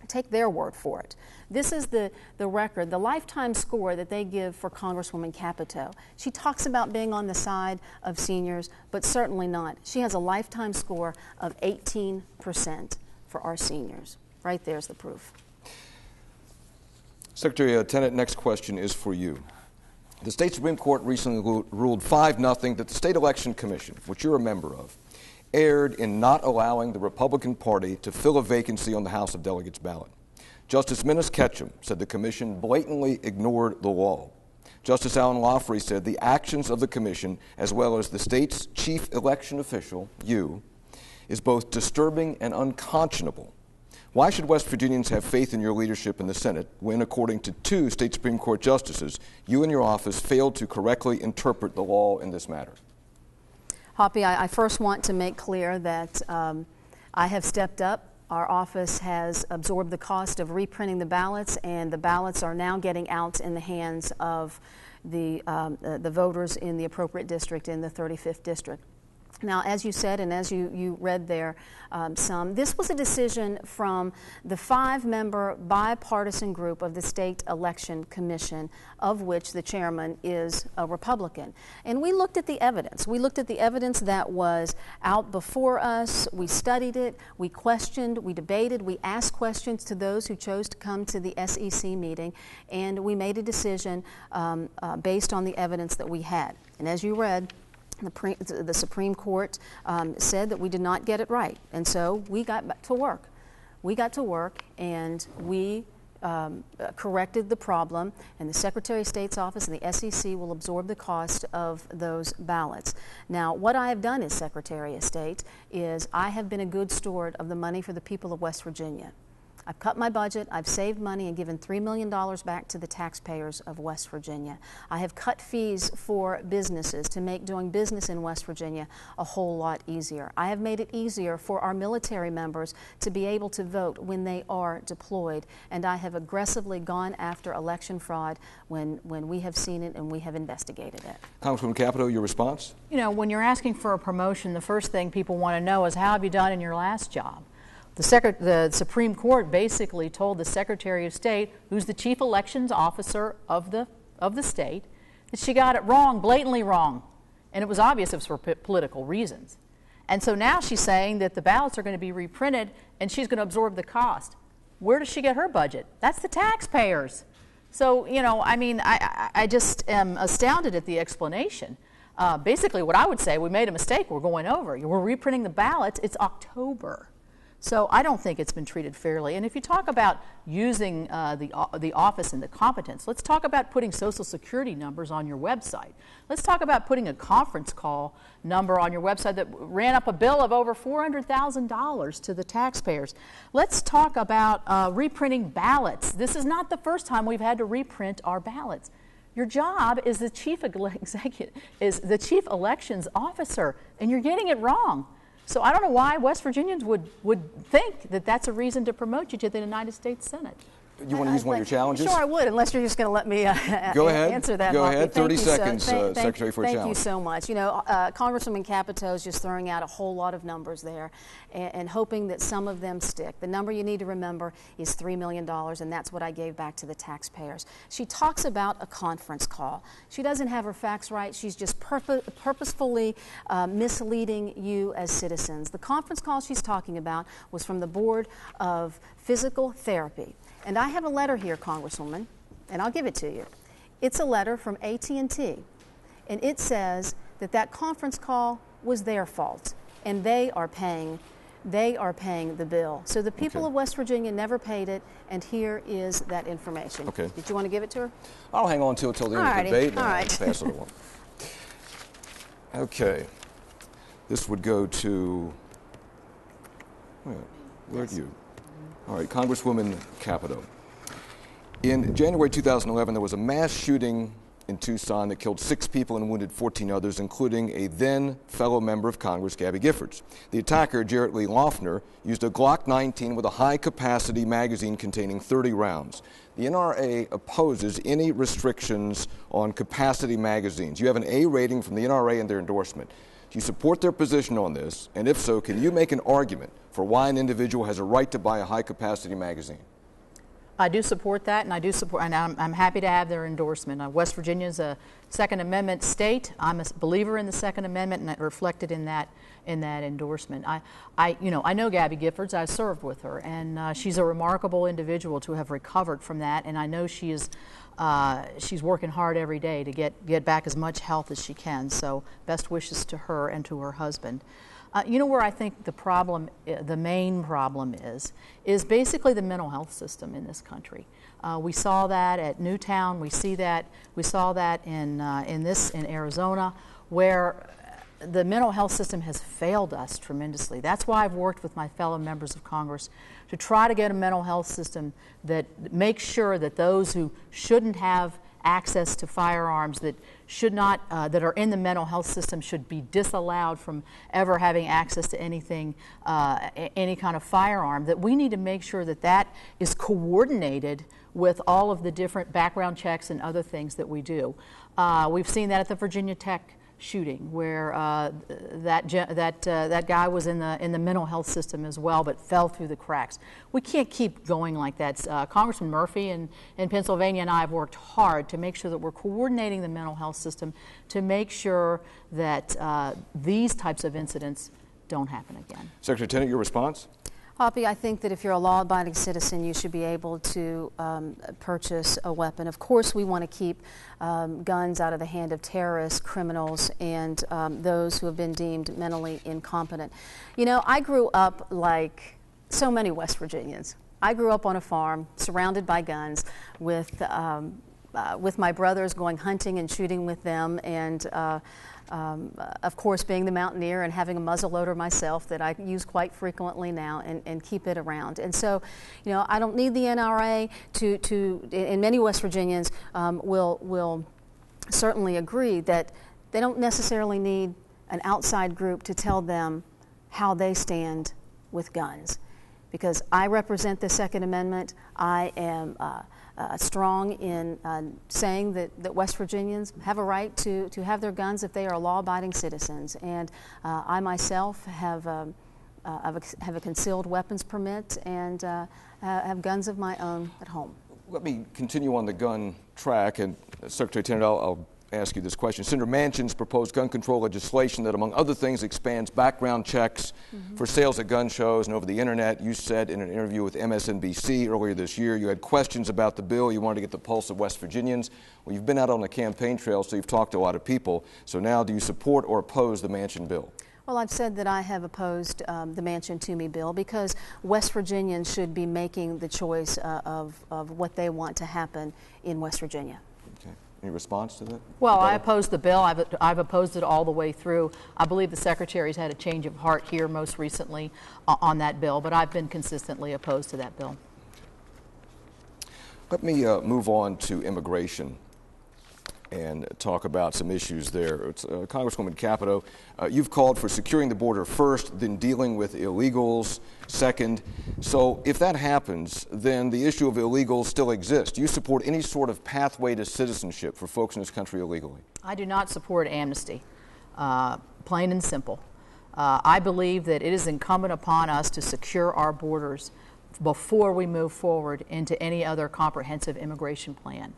take their word for it. This is the record, the lifetime score that they give for Congresswoman Capito. She talks about being on the side of seniors, but certainly not. She has a lifetime score of 18% for our seniors. Right there's the proof. Secretary Tennant, next question is for you. The state Supreme Court recently ruled 5-0 that the State Election Commission, which you're a member of, erred in not allowing the Republican Party to fill a vacancy on the House of Delegates ballot. Justice Minnis Ketchum said the commission blatantly ignored the law. Justice Alan Loffrey said the actions of the commission, as well as the state's chief election official, you, is both disturbing and unconscionable. Why should West Virginians have faith in your leadership in the Senate when, according to 2 state Supreme Court justices, you and your office failed to correctly interpret the law in this matter? Hoppy, I first want to make clear that I have stepped up. Our office has absorbed the cost of reprinting the ballots, and the ballots are now getting out in the hands of the voters in the appropriate district in the 35th district. Now, as you said, and as you read there this was a decision from the 5-member bipartisan group of the State Election Commission, of which the chairman is a Republican. And we looked at the evidence. We looked at the evidence that was out before us. We studied it. We questioned. We debated. We asked questions to those who chose to come to the SEC meeting. And we made a decision based on the evidence that we had. And as you read, the Supreme Court said that we did not get it right, and so we got back to work. We got to work, and we corrected the problem, and the Secretary of State's office and the SEC will absorb the cost of those ballots. Now, what I have done as Secretary of State is I have been a good steward of the money for the people of West Virginia. I've cut my budget, I've saved money and given $3 million back to the taxpayers of West Virginia. I have cut fees for businesses to make doing business in West Virginia a whole lot easier. I have made it easier for our military members to be able to vote when they are deployed, and I have aggressively gone after election fraud when we have seen it and we have investigated it. Congresswoman Capito, your response? You know, when you're asking for a promotion, the first thing people want to know is how have you done in your last job? The Supreme Court basically told the Secretary of State, who's the chief elections officer of the state, that she got it wrong, blatantly wrong. And it was obvious it was for political reasons. And so now she's saying that the ballots are going to be reprinted and she's going to absorb the cost. Where does she get her budget? That's the taxpayers. So, you know, I mean, I just am astounded at the explanation. Basically, what I would say, we made a mistake, we're going over. We're reprinting the ballots, it's October. So I don't think it's been treated fairly. And if you talk about using the office and the competence, let's talk about putting Social Security numbers on your website. Let's talk about putting a conference call number on your website that ran up a bill of over $400,000 to the taxpayers. Let's talk about reprinting ballots. This is not the first time we've had to reprint our ballots. Your job is the chief elections officer, and you're getting it wrong. So I don't know why West Virginians would think that that's a reason to promote you to the United States Senate. You want to use one of your challenges? Sure, I would, unless you're just going to let me Go ahead. answer that. Go ahead. 30 seconds, Secretary, for a challenge. Thank you so much. You know, Congresswoman Capito is just throwing out a whole lot of numbers there and hoping that some of them stick. The number you need to remember is $3 million, and that's what I gave back to the taxpayers. She talks about a conference call. She doesn't have her facts right. She's just purposefully misleading you as citizens. The conference call she's talking about was from the Board of Physical Therapy. And I have a letter here, Congresswoman, and I'll give it to you. It's a letter from AT&T, and it says that that conference call was their fault, and they are paying the bill. So the people of West Virginia never paid it, and here is that information. Okay. Did you want to give it to her? I'll hang on till the end of the debate. All right. Pass it along. Okay. This would go to, where'd you? All right, Congresswoman Capito. In January 2011, there was a mass shooting in Tucson that killed 6 people and wounded 14 others, including a then fellow member of Congress, Gabby Giffords. The attacker, Jarrett Lee Loeffner, used a Glock 19 with a high-capacity magazine containing 30 rounds. The NRA opposes any restrictions on capacity magazines. You have an A rating from the NRA in their endorsement. Do you support their position on this? And if so, can you make an argument for why an individual has a right to buy a high-capacity magazine? I do support that, and I'm happy to have their endorsement. West Virginia is a Second Amendment state. I'm a believer in the Second Amendment, and that reflected in that endorsement. I know Gabby Giffords. I served with her, and she's a remarkable individual to have recovered from that. And I know she's working hard every day to get back as much health as she can. So best wishes to her and to her husband. Where I think the main problem is basically the mental health system in this country. We saw that at Newtown. We saw that in Arizona, where the mental health system has failed us tremendously. That's why I've worked with my fellow members of Congress to try to get a mental health system that makes sure that those who shouldn't have access to firearms, that should not, that are in the mental health system, should be disallowed from ever having access to anything, any kind of firearm. That we need to make sure that that is coordinated with all of the different background checks and other things that we do. We've seen that at the Virginia Tech shooting, where that guy was in the mental health system as well, but fell through the cracks. We can't keep going like that. Congressman Murphy in Pennsylvania and I have worked hard to make sure that we're coordinating the mental health system to make sure that these types of incidents don't happen again. Secretary Tennant, your response? Hoppy, I think that if you're a law-abiding citizen, you should be able to purchase a weapon. Of course, we want to keep guns out of the hand of terrorists, criminals, and those who have been deemed mentally incompetent. I grew up like so many West Virginians. I grew up on a farm, surrounded by guns, with my brothers going hunting and shooting with them, and of course, being the mountaineer and having a muzzleloader myself that I use quite frequently now and keep it around. And so, I don't need the NRA and many West Virginians will certainly agree that they don't necessarily need an outside group to tell them how they stand with guns. Because I represent the Second Amendment. I am strong in saying that West Virginians have a right to have their guns if they are law-abiding citizens. And I myself have a concealed weapons permit and have guns of my own at home. Let me continue on the gun track, and Secretary Tennant, I'll ask you this question. Senator Manchin's proposed gun control legislation that, among other things, expands background checks for sales at gun shows and over the internet. You said in an interview with MSNBC earlier this year you had questions about the bill. You wanted to get the pulse of West Virginians. Well, you've been out on the campaign trail, so you've talked to a lot of people. So now, do you support or oppose the Manchin bill? Well, I've said that I have opposed the Manchin-Toomey bill because West Virginians should be making the choice of what they want to happen in West Virginia. Okay. Any response to that? Well, I opposed the bill. I've opposed it all the way through. I believe the Secretary's had a change of heart here most recently on that bill, but I've been consistently opposed to that bill. Let me move on to immigration and talk about some issues there. Congresswoman Capito, you've called for securing the border first, then dealing with illegals second. So if that happens, then the issue of illegals still exists. Do you support any sort of pathway to citizenship for folks in this country illegally? I do not support amnesty, plain and simple. I believe that it is incumbent upon us to secure our borders before we move forward into any other comprehensive immigration plan.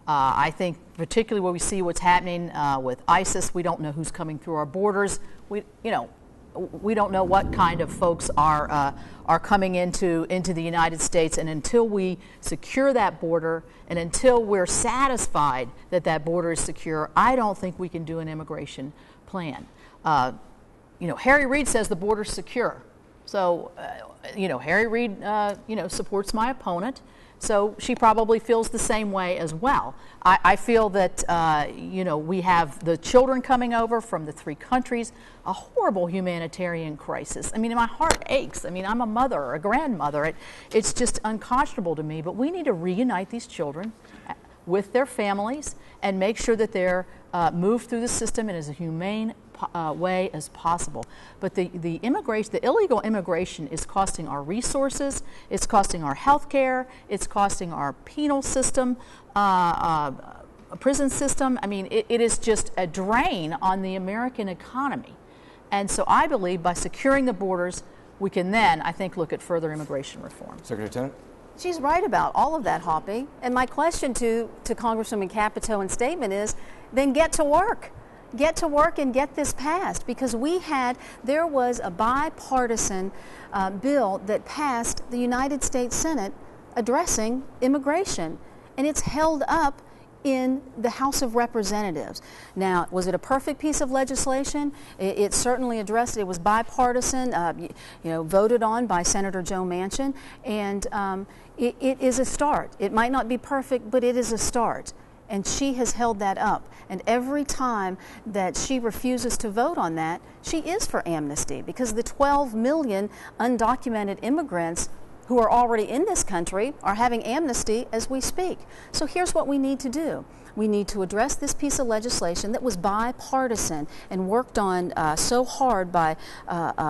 I think particularly when we see what's happening with ISIS, we don't know who's coming through our borders. We don't know what kind of folks are coming into the United States, and until we secure that border and until we're satisfied that that border is secure, I don't think we can do an immigration plan. Harry Reid says the border's secure. So, Harry Reid, supports my opponent. So she probably feels the same way as well. I feel that, we have the children coming over from the 3 countries, a horrible humanitarian crisis. I mean, my heart aches. I mean, I'm a mother, a grandmother. It's just unconscionable to me. But we need to reunite these children with their families and make sure that they're moved through the system in as humane way as possible. But the illegal immigration is costing our resources, it's costing our health care, it's costing our penal system, prison system. I mean, it is just a drain on the American economy. And so I believe by securing the borders, we can then, I think, look at further immigration reform. Secretary Tennant? She's right about all of that, Hoppy. And my question to Congresswoman Capito and statement is, then get to work. Get to work and get this passed, because there was a bipartisan bill that passed the United States Senate addressing immigration, and it's held up in the House of Representatives. Now, was it a perfect piece of legislation? It certainly addressed it. It was bipartisan, voted on by Senator Joe Manchin, and it is a start. It might not be perfect, but it is a start. And she has held that up. And every time that she refuses to vote on that, she is for amnesty, because the 12 million undocumented immigrants who are already in this country are having amnesty as we speak. So here's what we need to do. We need to address this piece of legislation that was bipartisan and worked on so hard by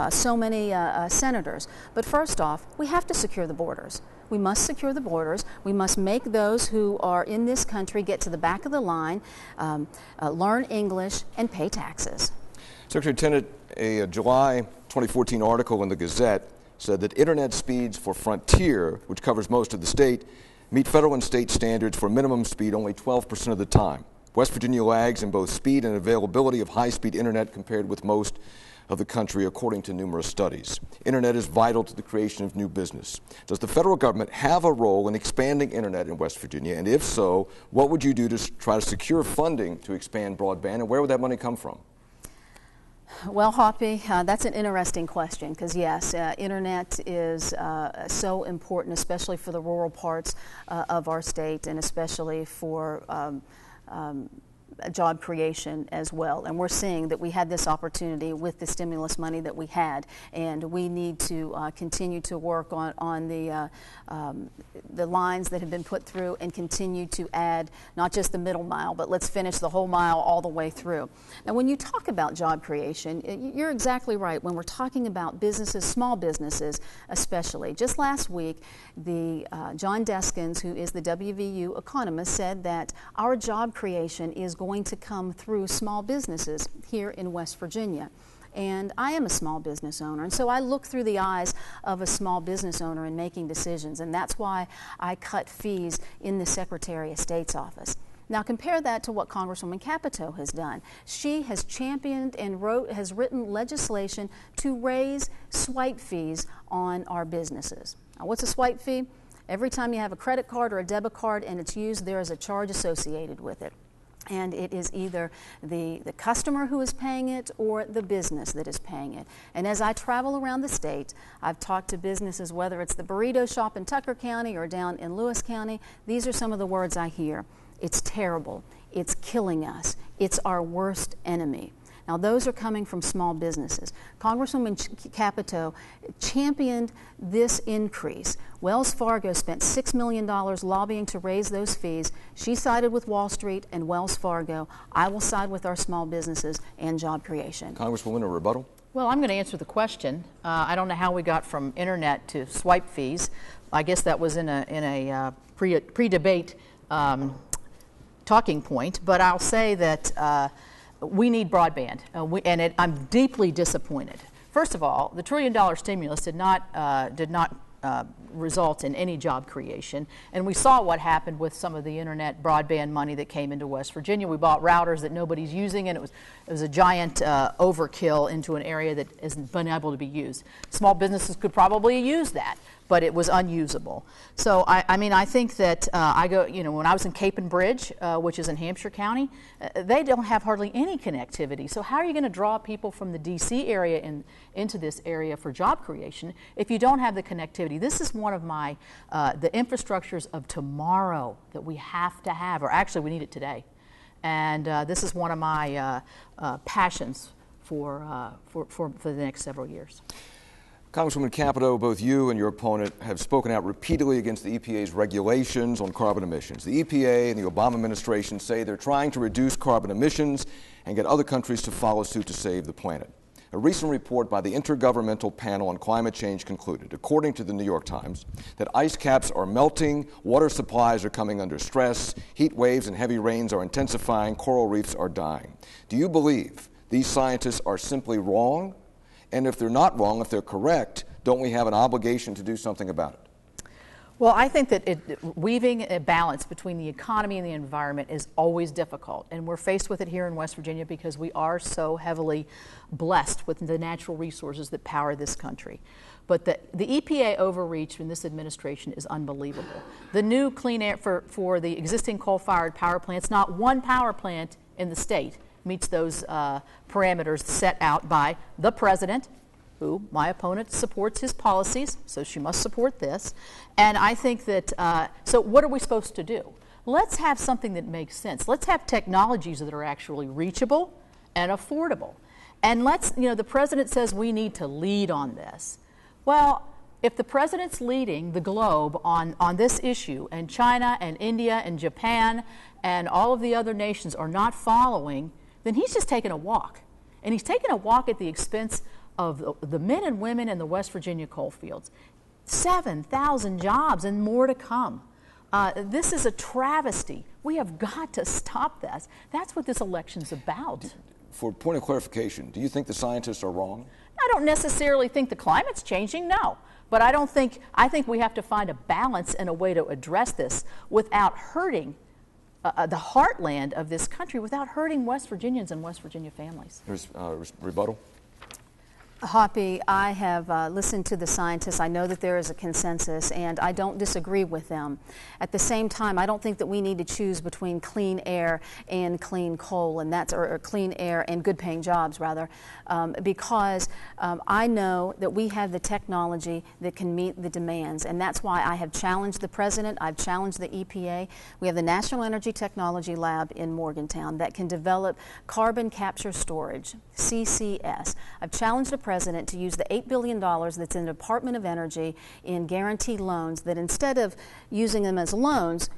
so many senators. But first off, we have to secure the borders. We must secure the borders. We must make those who are in this country get to the back of the line, learn English, and pay taxes. Secretary Tennant, a July 2014 article in the Gazette said that internet speeds for Frontier, which covers most of the state, meet federal and state standards for minimum speed only 12% of the time. West Virginia lags in both speed and availability of high-speed internet compared with most of the country, according to numerous studies. Internet is vital to the creation of new business. Does the federal government have a role in expanding internet in West Virginia? And if so, what would you do to try to secure funding to expand broadband, and where would that money come from? Well, Hoppy, that's an interesting question, because yes, internet is so important, especially for the rural parts of our state, and especially for job creation as well. And we're seeing that we had this opportunity with the stimulus money that we had, and we need to continue to work on the lines that have been put through, and continue to add not just the middle mile, but let's finish the whole mile all the way through. Now, when you talk about job creation, you're exactly right. When we're talking about businesses, small businesses especially, just last week, the John Deskins, who is the WVU economist, said that our job creation is going to come through small businesses here in West Virginia. And I am a small business owner, and so I look through the eyes of a small business owner in making decisions, and that's why I cut fees in the Secretary of State's office. Now compare that to what Congresswoman Capito has done. She has championed and has written legislation to raise swipe fees on our businesses. Now, what's a swipe fee? Every time you have a credit card or a debit card and it's used, there is a charge associated with it. And it is either the customer who is paying it or the business that is paying it. And as I travel around the state, I've talked to businesses, whether it's the burrito shop in Tucker County or down in Lewis County. These are some of the words I hear. It's terrible. It's killing us. It's our worst enemy. Now, those are coming from small businesses. Congresswoman Capito championed this increase. Wells Fargo spent $6 million lobbying to raise those fees. She sided with Wall Street and Wells Fargo. I will side with our small businesses and job creation. Congresswoman, a rebuttal? Well, I'm going to answer the question. I don't know how we got from internet to swipe fees. I guess that was in a pre-debate talking point, but I'll say that we need broadband, I'm deeply disappointed. First of all, the $1 trillion stimulus did not result in any job creation, and we saw what happened with some of the internet broadband money that came into West Virginia. We bought routers that nobody's using, and it was a giant overkill into an area that hasn't been able to be used. Small businesses could probably use that, but it was unusable. So I think that when I was in Cape and Bridge, which is in Hampshire County, they don't have hardly any connectivity. So how are you going to draw people from the DC area into this area for job creation if you don't have the connectivity? This is one of my the infrastructures of tomorrow that we have to have, or actually we need it today. And this is one of my passions for the next several years. Congresswoman Capito, both you and your opponent have spoken out repeatedly against the EPA's regulations on carbon emissions. The EPA and the Obama administration say they're trying to reduce carbon emissions and get other countries to follow suit to save the planet. A recent report by the Intergovernmental Panel on Climate Change concluded, according to the New York Times, that ice caps are melting, water supplies are coming under stress, heat waves and heavy rains are intensifying, coral reefs are dying. Do you believe these scientists are simply wrong? And if they're not wrong, if they're correct, don't we have an obligation to do something about it? Well, I think that weaving a balance between the economy and the environment is always difficult, and we're faced with it here in West Virginia because we are so heavily blessed with the natural resources that power this country. But the EPA overreach in this administration is unbelievable. The new clean air for the existing coal-fired power plants, not one power plant in the state meets those parameters set out by the president, who my opponent supports his policies, so she must support this. And I think that, so what are we supposed to do? Let's have something that makes sense. Let's have technologies that are actually reachable and affordable. And let's, the president says we need to lead on this. Well, if the president's leading the globe on this issue, and China and India and Japan and all of the other nations are not following, then he's just taking a walk. And he's taking a walk at the expense of the men and women in the West Virginia coal fields. 7,000 jobs and more to come. This is a travesty. We have got to stop this. That's what this election's about. For point of clarification, do you think the scientists are wrong? I don't necessarily think the climate's changing, no. But I think we have to find a balance and a way to address this without hurting the heartland of this country, without hurting West Virginians and West Virginia families. There's rebuttal. Hoppy, I have listened to the scientists. I know that there is a consensus, and I don't disagree with them. At the same time, I don't think that we need to choose between clean air and clean coal, and or clean air and good-paying jobs, rather, because I know that we have the technology that can meet the demands, and that's why I have challenged the president. I've challenged the EPA. We have the National Energy Technology Lab in Morgantown that can develop carbon capture storage, CCS. I've challenged the president to use the $8 billion that's in the Department of Energy in guaranteed loans, that instead of using them as loans,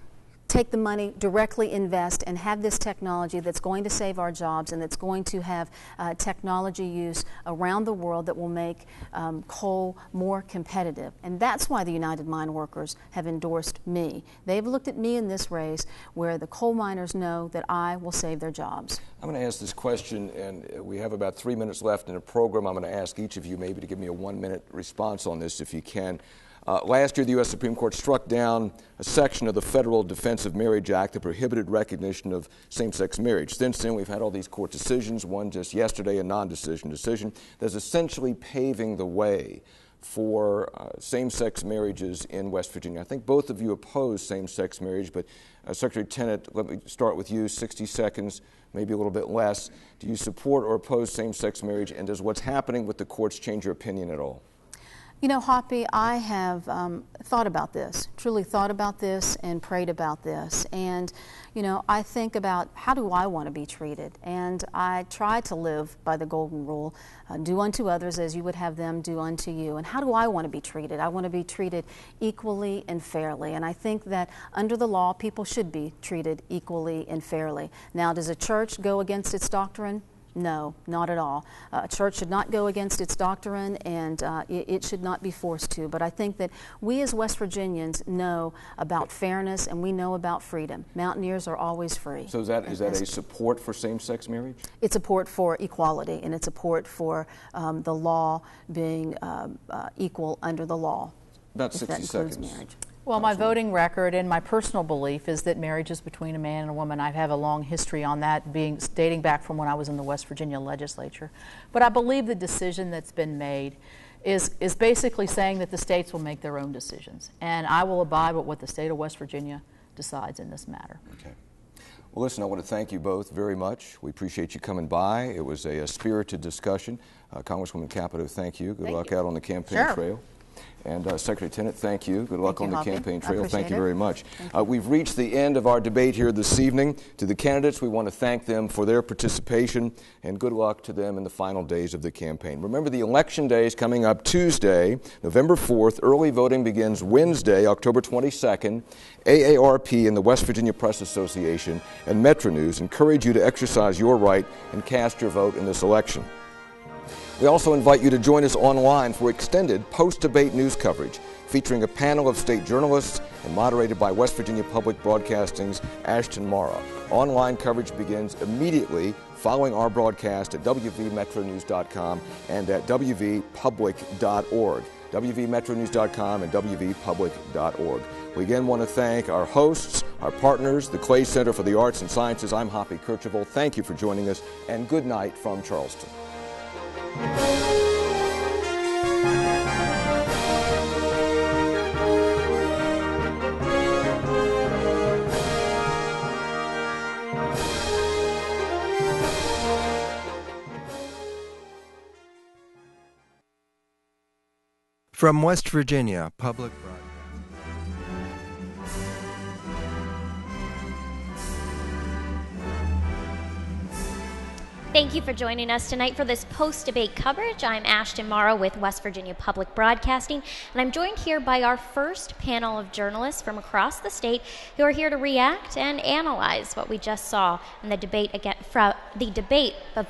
take the money, directly invest, and have this technology that's going to save our jobs and that's going to have technology use around the world that will make coal more competitive. And that's why the United Mine Workers have endorsed me. They've looked at me in this race where the coal miners know that I will save their jobs. I'm going to ask this question, and we have about 3 minutes left in the program. I'm going to ask each of you maybe to give me a 1-minute response on this if you can. Last year, the U.S. Supreme Court struck down a section of the Federal Defense of Marriage Act that prohibited recognition of same-sex marriage. Since then, we've had all these court decisions, one just yesterday, a non-decision decision, that's essentially paving the way for same-sex marriages in West Virginia. I think both of you oppose same-sex marriage, but Secretary Tennant, let me start with you, 60 seconds, maybe a little bit less. Do you support or oppose same-sex marriage, and does what's happening with the courts change your opinion at all? You know, Hoppy, I have thought about this, truly thought about this and prayed about this. And, I think about how do I want to be treated? And I try to live by the golden rule, do unto others as you would have them do unto you. And how do I want to be treated? I want to be treated equally and fairly. And I think that under the law, people should be treated equally and fairly. Now, does a church go against its doctrine? No, not at all. A church should not go against its doctrine, and it should not be forced to. But I think that we as West Virginians know about fairness, and we know about freedom. Mountaineers are always free. So is that a support for same-sex marriage? It's support for equality, and it's support for the law being equal under the law. About 60 seconds. Marriage. Well, my voting record and my personal belief is that marriage is between a man and a woman. I have a long history on that, dating back from when I was in the West Virginia legislature. But I believe the decision that's been made is basically saying that the states will make their own decisions. And I will abide with what the state of West Virginia decides in this matter. Okay. Well, listen, I want to thank you both very much. We appreciate you coming by. It was a spirited discussion. Congresswoman Capito, thank you. Good luck out on the campaign trail. And Secretary Tennant, thank you. Good luck on the campaign trail. Thank you very much. We've reached the end of our debate here this evening. To the candidates, we want to thank them for their participation, and good luck to them in the final days of the campaign. Remember, the election day is coming up Tuesday, November 4th. Early voting begins Wednesday, October 22nd. AARP and the West Virginia Press Association and MetroNews encourage you to exercise your right and cast your vote in this election. We also invite you to join us online for extended post-debate news coverage. featuring a panel of state journalists and moderated by West Virginia Public Broadcasting's Ashton Marra. Online coverage begins immediately following our broadcast at wvmetronews.com and at wvpublic.org. wvmetronews.com and wvpublic.org. We again want to thank our hosts, our partners, the Clay Center for the Arts and Sciences. I'm Hoppy Kercheval. Thank you for joining us, and good night from Charleston. From West Virginia Public Broadcasting. Thank you for joining us tonight for this post-debate coverage. I'm Ashton Marra with West Virginia Public Broadcasting, and I'm joined here by our first panel of journalists from across the state who are here to react and analyze what we just saw in the debate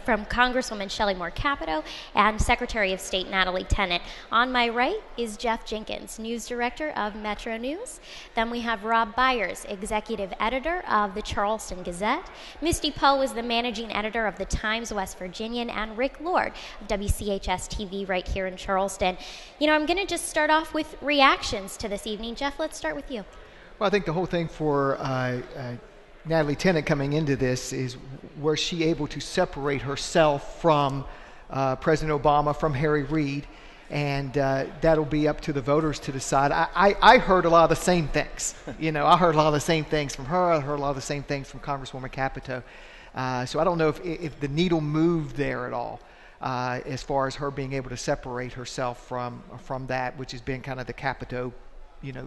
from Congresswoman Shelley Capito and Secretary of State Natalie Tennant. On my right is Jeff Jenkins, News Director of MetroNews. Then we have Rob Byers, Executive Editor of the Charleston Gazette. Misty Poe is the Managing Editor of the Times West Virginian, and Rick Lord of WCHS TV right here in Charleston. You know, I'm going to just start off with reactions to this evening. Jeff, let's start with you. Well, I think the whole thing for Natalie Tennant coming into this is, was she able to separate herself from President Obama, from Harry Reid, and that'll be up to the voters to decide. I heard a lot of the same things. You know, I heard a lot of the same things from her. I heard a lot of the same things from Congresswoman Capito. So I don't know if the needle moved there at all as far as her being able to separate herself from that, which has been kind of the Capito,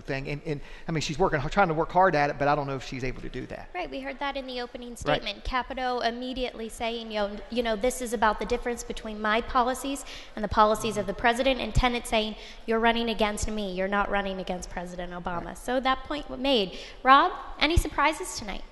thing. And I mean, she's trying to work hard at it, but I don't know if she's able to do that. Right. We heard that in the opening statement. Right. Capito immediately saying, this is about the difference between my policies and the policies of the president, and Tennant saying, you're running against me. You're not running against President Obama. Right. So that point was made. Rob, any surprises tonight?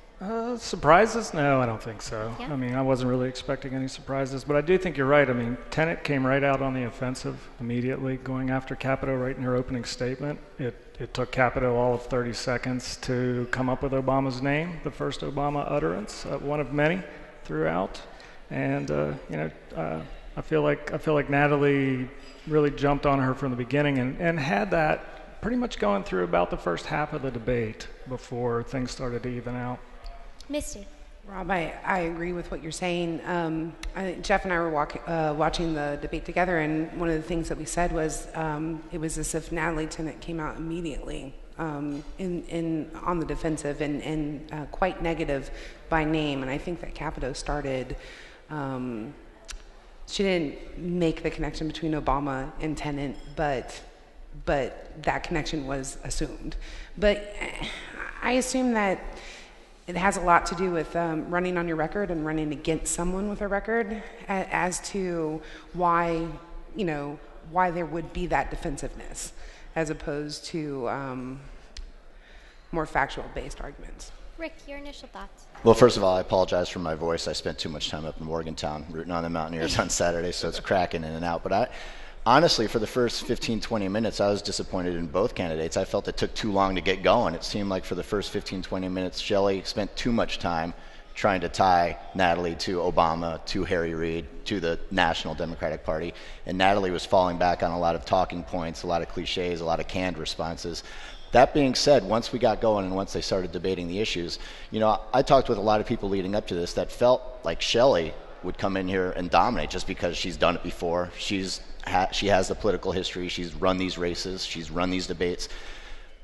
Surprises? No, I don't think so. Yeah. I mean, I wasn't really expecting any surprises, but I do think you're right. I mean, Tennant came right out on the offensive immediately, going after Capito right in her opening statement. It took Capito all of 30 seconds to come up with Obama's name, the first Obama utterance, one of many throughout. And I feel like Natalie really jumped on her from the beginning and had that pretty much going through about the first half of the debate before things started to even out. Misty. Rob, I agree with what you're saying. Jeff and I were watching the debate together, and one of the things that we said was it was as if Natalie Tennant came out immediately on the defensive and quite negative by name. And I think that Capito started. She didn't make the connection between Obama and Tennant, but that connection was assumed. But I assume that it has a lot to do with running on your record and running against someone with a record as to why there would be that defensiveness as opposed to more factual-based arguments. Rick, your initial thoughts? Well, first of all, I apologize for my voice. I spent too much time up in Morgantown rooting on the Mountaineers on Saturday, so it's cracking in and out. But honestly, for the first 15, 20 minutes, I was disappointed in both candidates. I felt it took too long to get going. It seemed like for the first 15, 20 minutes, Shelley spent too much time trying to tie Natalie to Obama, to Harry Reid, to the National Democratic Party. And Natalie was falling back on a lot of talking points, a lot of cliches, a lot of canned responses. That being said, once we got going and once they started debating the issues, I talked with a lot of people leading up to this that felt like Shelley would come in here and dominate just because she's done it before. She has the political history. She's run these races. She's run these debates.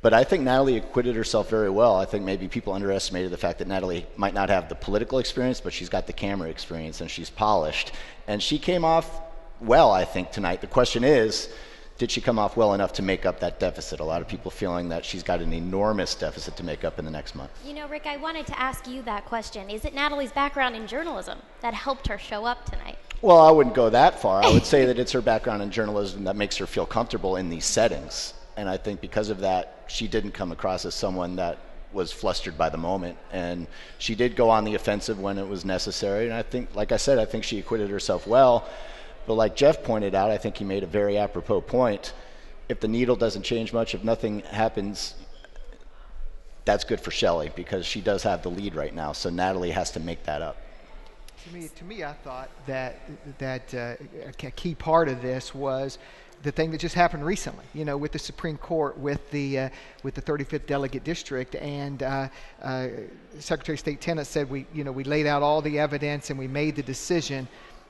But I think Natalie acquitted herself very well. I think maybe people underestimated the fact that Natalie might not have the political experience, but she's got the camera experience and she's polished. And she came off well, I think, tonight. The question is, did she come off well enough to make up that deficit? A lot of people feeling that she's got an enormous deficit to make up in the next month. Rick, I wanted to ask you that question. Is it Natalie's background in journalism that helped her show up tonight? Well, I wouldn't go that far. I would say that it's her background in journalism that makes her feel comfortable in these settings. And I think because of that, she didn't come across as someone that was flustered by the moment. And she did go on the offensive when it was necessary. And I think, like I said, I think she acquitted herself well. But like Jeff pointed out, I think he made a very apropos point. if the needle doesn't change much, if nothing happens, that's good for Shelley because she does have the lead right now. So Natalie has to make that up. To me, I thought that a key part of this was the thing that just happened recently, with the Supreme Court, with the 35th delegate district, and Secretary of State Tennant said we laid out all the evidence and we made the decision,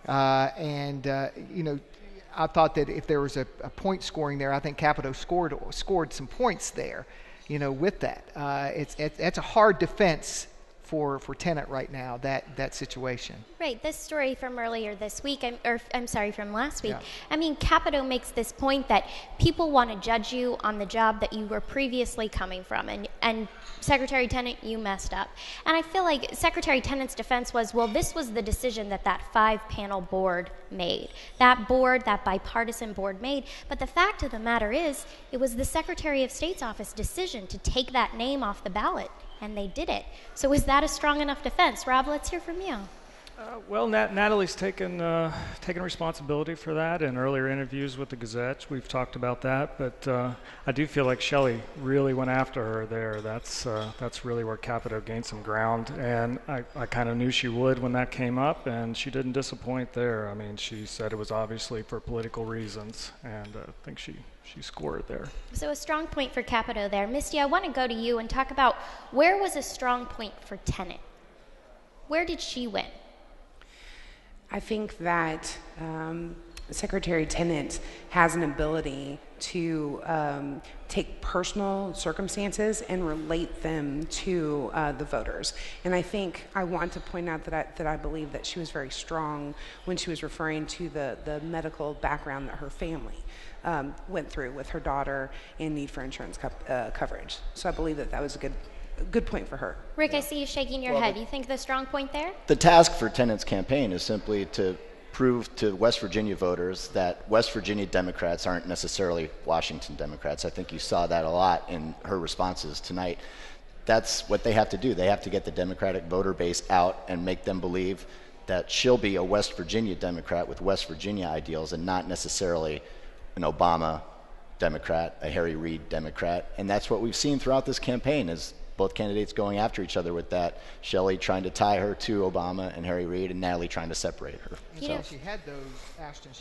and I thought that if there was a point scoring there, I think Capito scored some points there, with that. It's a hard defense for Tennant right now, that situation. Right, this story from earlier this week, from last week. Yeah. I mean, Capito makes this point that people want to judge you on the job that you were previously coming from, and Secretary Tennant, you messed up. And I feel like Secretary Tennant's defense was, well, this was the decision that 5-panel board made. That bipartisan board made. But the fact of the matter is, it was the Secretary of State's office decision to take that name off the ballot. And they did it. So is that a strong enough defense? Rob, let's hear from you. Well, Natalie's taken responsibility for that in earlier interviews with the Gazette. We've talked about that, but I do feel like Shelley really went after her there. That's really where Capito gained some ground, and I kind of knew she would when that came up, and she didn't disappoint there. I mean, she said it was obviously for political reasons, and I think she scored there. So a strong point for Capito there. Misty, I want to go to you and talk about where was a strong point for Tennant? Where did she win? I think that Secretary Tennant has an ability to take personal circumstances and relate them to the voters. And I think I want to point out that I believe that she was very strong when she was referring to the medical background that her family went through with her daughter and need for insurance coverage. So I believe that was a good point for her. Rick, I see you shaking your head. You think the strong point there? The task for Tennant's campaign is simply to prove to West Virginia voters that West Virginia Democrats aren't necessarily Washington Democrats. I think you saw that a lot in her responses tonight. That's what they have to do. They have to get the Democratic voter base out and make them believe that she'll be a West Virginia Democrat with West Virginia ideals and not necessarily an Obama Democrat, a Harry Reid Democrat. And that's what we've seen throughout this campaign is both candidates going after each other with that. Shelley trying to tie her to Obama and Harry Reid, and Natalie trying to separate her. She had those, Ashton,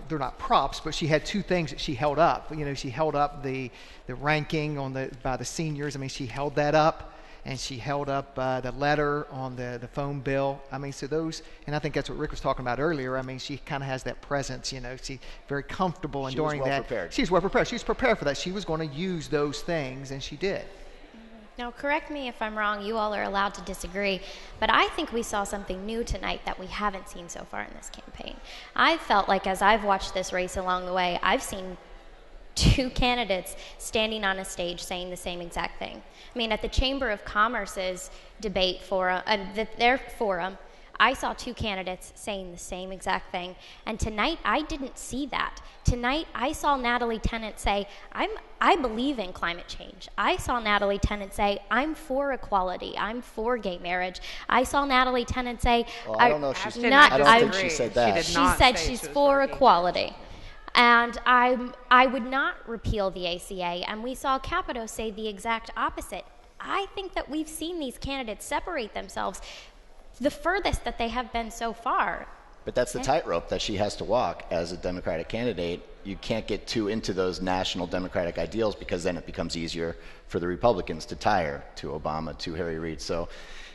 they're not props, but she had two things that she held up. She held up the ranking by the seniors. I mean, she held that up. And she held up the letter on the phone bill. I mean, so those, and I think that's what Rick was talking about earlier. I mean, she kind of has that presence, She's very comfortable in doing that. She's well prepared. She's prepared for that. She was going to use those things, and she did. Now, correct me if I'm wrong. You all are allowed to disagree. But I think we saw something new tonight that we haven't seen so far in this campaign. I felt like as I've watched this race along the way, I've seen two candidates standing on a stage saying the same exact thing. I mean, at the Chamber of Commerce's debate forum, their forum, I saw two candidates saying the same exact thing. And tonight, I didn't see that. Tonight, I saw Natalie Tennant say, I believe in climate change. I saw Natalie Tennant say, I'm for equality. I'm for gay marriage. I saw Natalie Tennant say, I don't know if I don't think she said that. She said she's for equality. And I would not repeal the ACA, and we saw Capito say the exact opposite. I think that we've seen these candidates separate themselves the furthest that they have been so far. But that's the tightrope that she has to walk as a Democratic candidate. You can't get too into those national Democratic ideals because then it becomes easier for the Republicans to tie her to Obama, to Harry Reid. So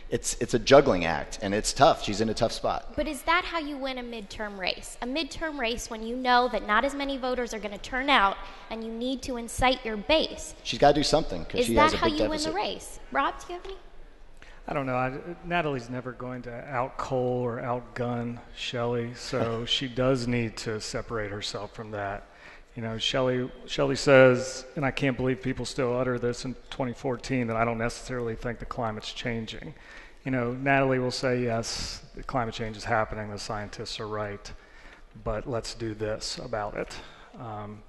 it's a juggling act, and it's tough. She's in a tough spot. But is that how you win a midterm race? A midterm race when you know that not as many voters are going to turn out and you need to incite your base? She's got to do something because she has a big deficit. Is that how you win the race? Rob, do you have any? I don't know. Natalie's never going to out-Cole or out-gun Shelley, so she does need to separate herself from that. Shelley says, and I can't believe people still utter this in 2014, that I don't necessarily think the climate's changing. Natalie will say, yes, the climate change is happening, the scientists are right, but let's do this about it.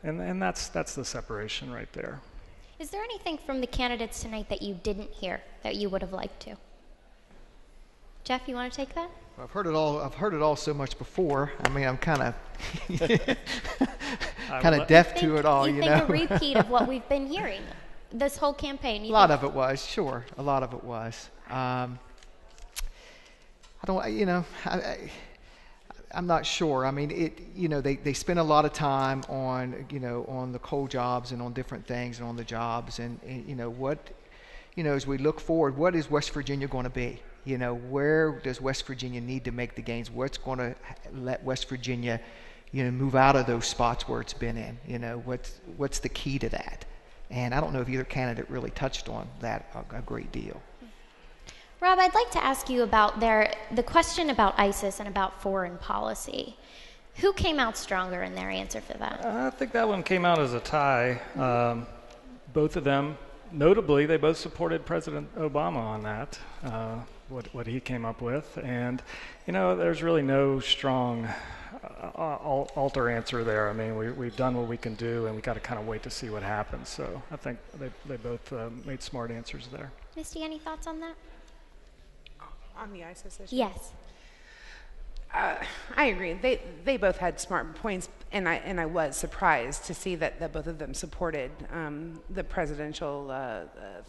And that's the separation right there. Is there anything from the candidates tonight that you didn't hear that you would have liked to? Jeff, you want to take that? I've heard it all so much before. I mean, I'm kind of kind of deaf to it all, you think a repeat of what we've been hearing this whole campaign? A lot of it was, sure. A lot of it was. I'm not sure. I mean, they spend a lot of time on, on the coal jobs and on different things and on the jobs and as we look forward, what is West Virginia going to be? Where does West Virginia need to make the gains? What's going to let West Virginia, move out of those spots where it's been in? What's the key to that? And I don't know if either candidate really touched on that a great deal. Rob, I'd like to ask you about the question about ISIS and about foreign policy. Who came out stronger in their answer for that? I think that one came out as a tie. Both of them, notably, they both supported President Obama on that, what he came up with. And, there's really no strong alter answer there. I mean, we've done what we can do, and we got to kind of wait to see what happens. So I think they both made smart answers there. Misty, any thoughts on that? On the ISIS issue? Yes. I agree. They both had smart points, and I was surprised to see that both of them supported the presidential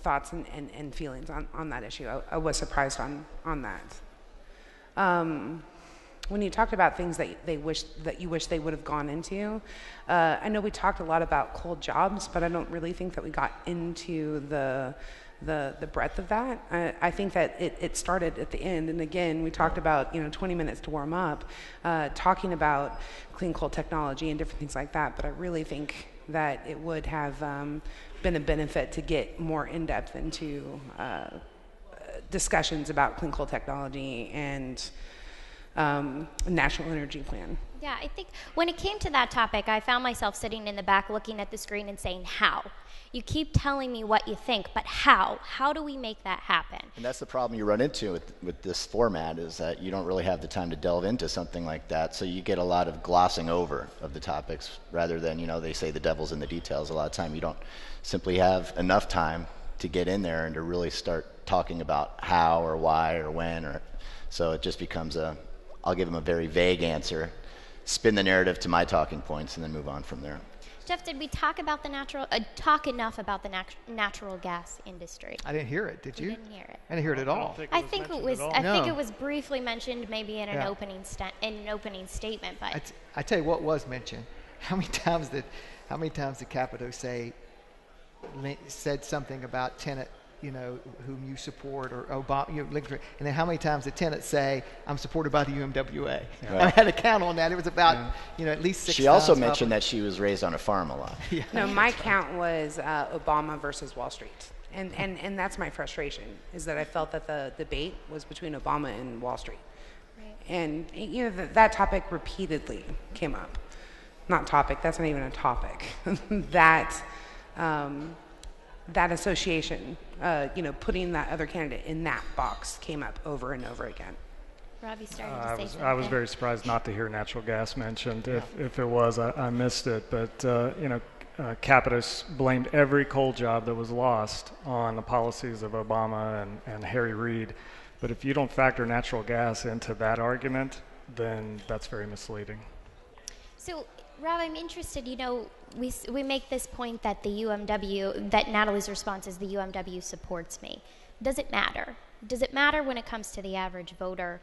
thoughts and feelings on that issue. I was surprised on that. When you talked about things that you wish they would have gone into, I know we talked a lot about coal jobs, but I don't really think that we got into the breadth of that. I think that it started at the end, and again, we talked about 20 minutes to warm up, talking about clean coal technology and different things like that, but I really think that it would have been a benefit to get more in-depth into discussions about clean coal technology and national energy plan. Yeah, I think when it came to that topic, I found myself sitting in the back looking at the screen and saying, how? You keep telling me what you think, but how? How do we make that happen? And that's the problem you run into with this format, is that you don't really have the time to delve into something like that, so you get a lot of glossing over of the topics rather than, they say the devil's in the details. A lot of time you don't simply have enough time to get in there and to really start talking about how or why or when, so it just becomes I'll give them a very vague answer, spin the narrative to my talking points, and then move on from there. Jeff, did we talk about talk enough about the natural gas industry? I didn't hear it. Did you? You didn't hear it. I didn't hear it at all. I think it was briefly mentioned, maybe in an opening statement. But I tell you what was mentioned. How many times did Capito said something about Tennant, whom you support, or Obama, and then how many times did Tennant say, "I'm supported by the UMWA"? Right. I had a count on that. It was about, at least 6 times. She also mentioned that she was raised on a farm a lot. Yeah. No, my count was Obama versus Wall Street, and that's my frustration, is that I felt that the debate was between Obama and Wall Street, right. And that topic repeatedly came up. Not topic. That's not even a topic. That association, putting that other candidate in that box came up over and over again. Robbie started to say something. I was very surprised not to hear natural gas mentioned. Yeah. If it was, I missed it. But, Capito blamed every coal job that was lost on the policies of Obama and Harry Reid. But if you don't factor natural gas into that argument, then that's very misleading. So, Rob, I'm interested, we make this point that the UMW, that Natalie's response is the UMW supports me. Does it matter? Does it matter when it comes to the average voter,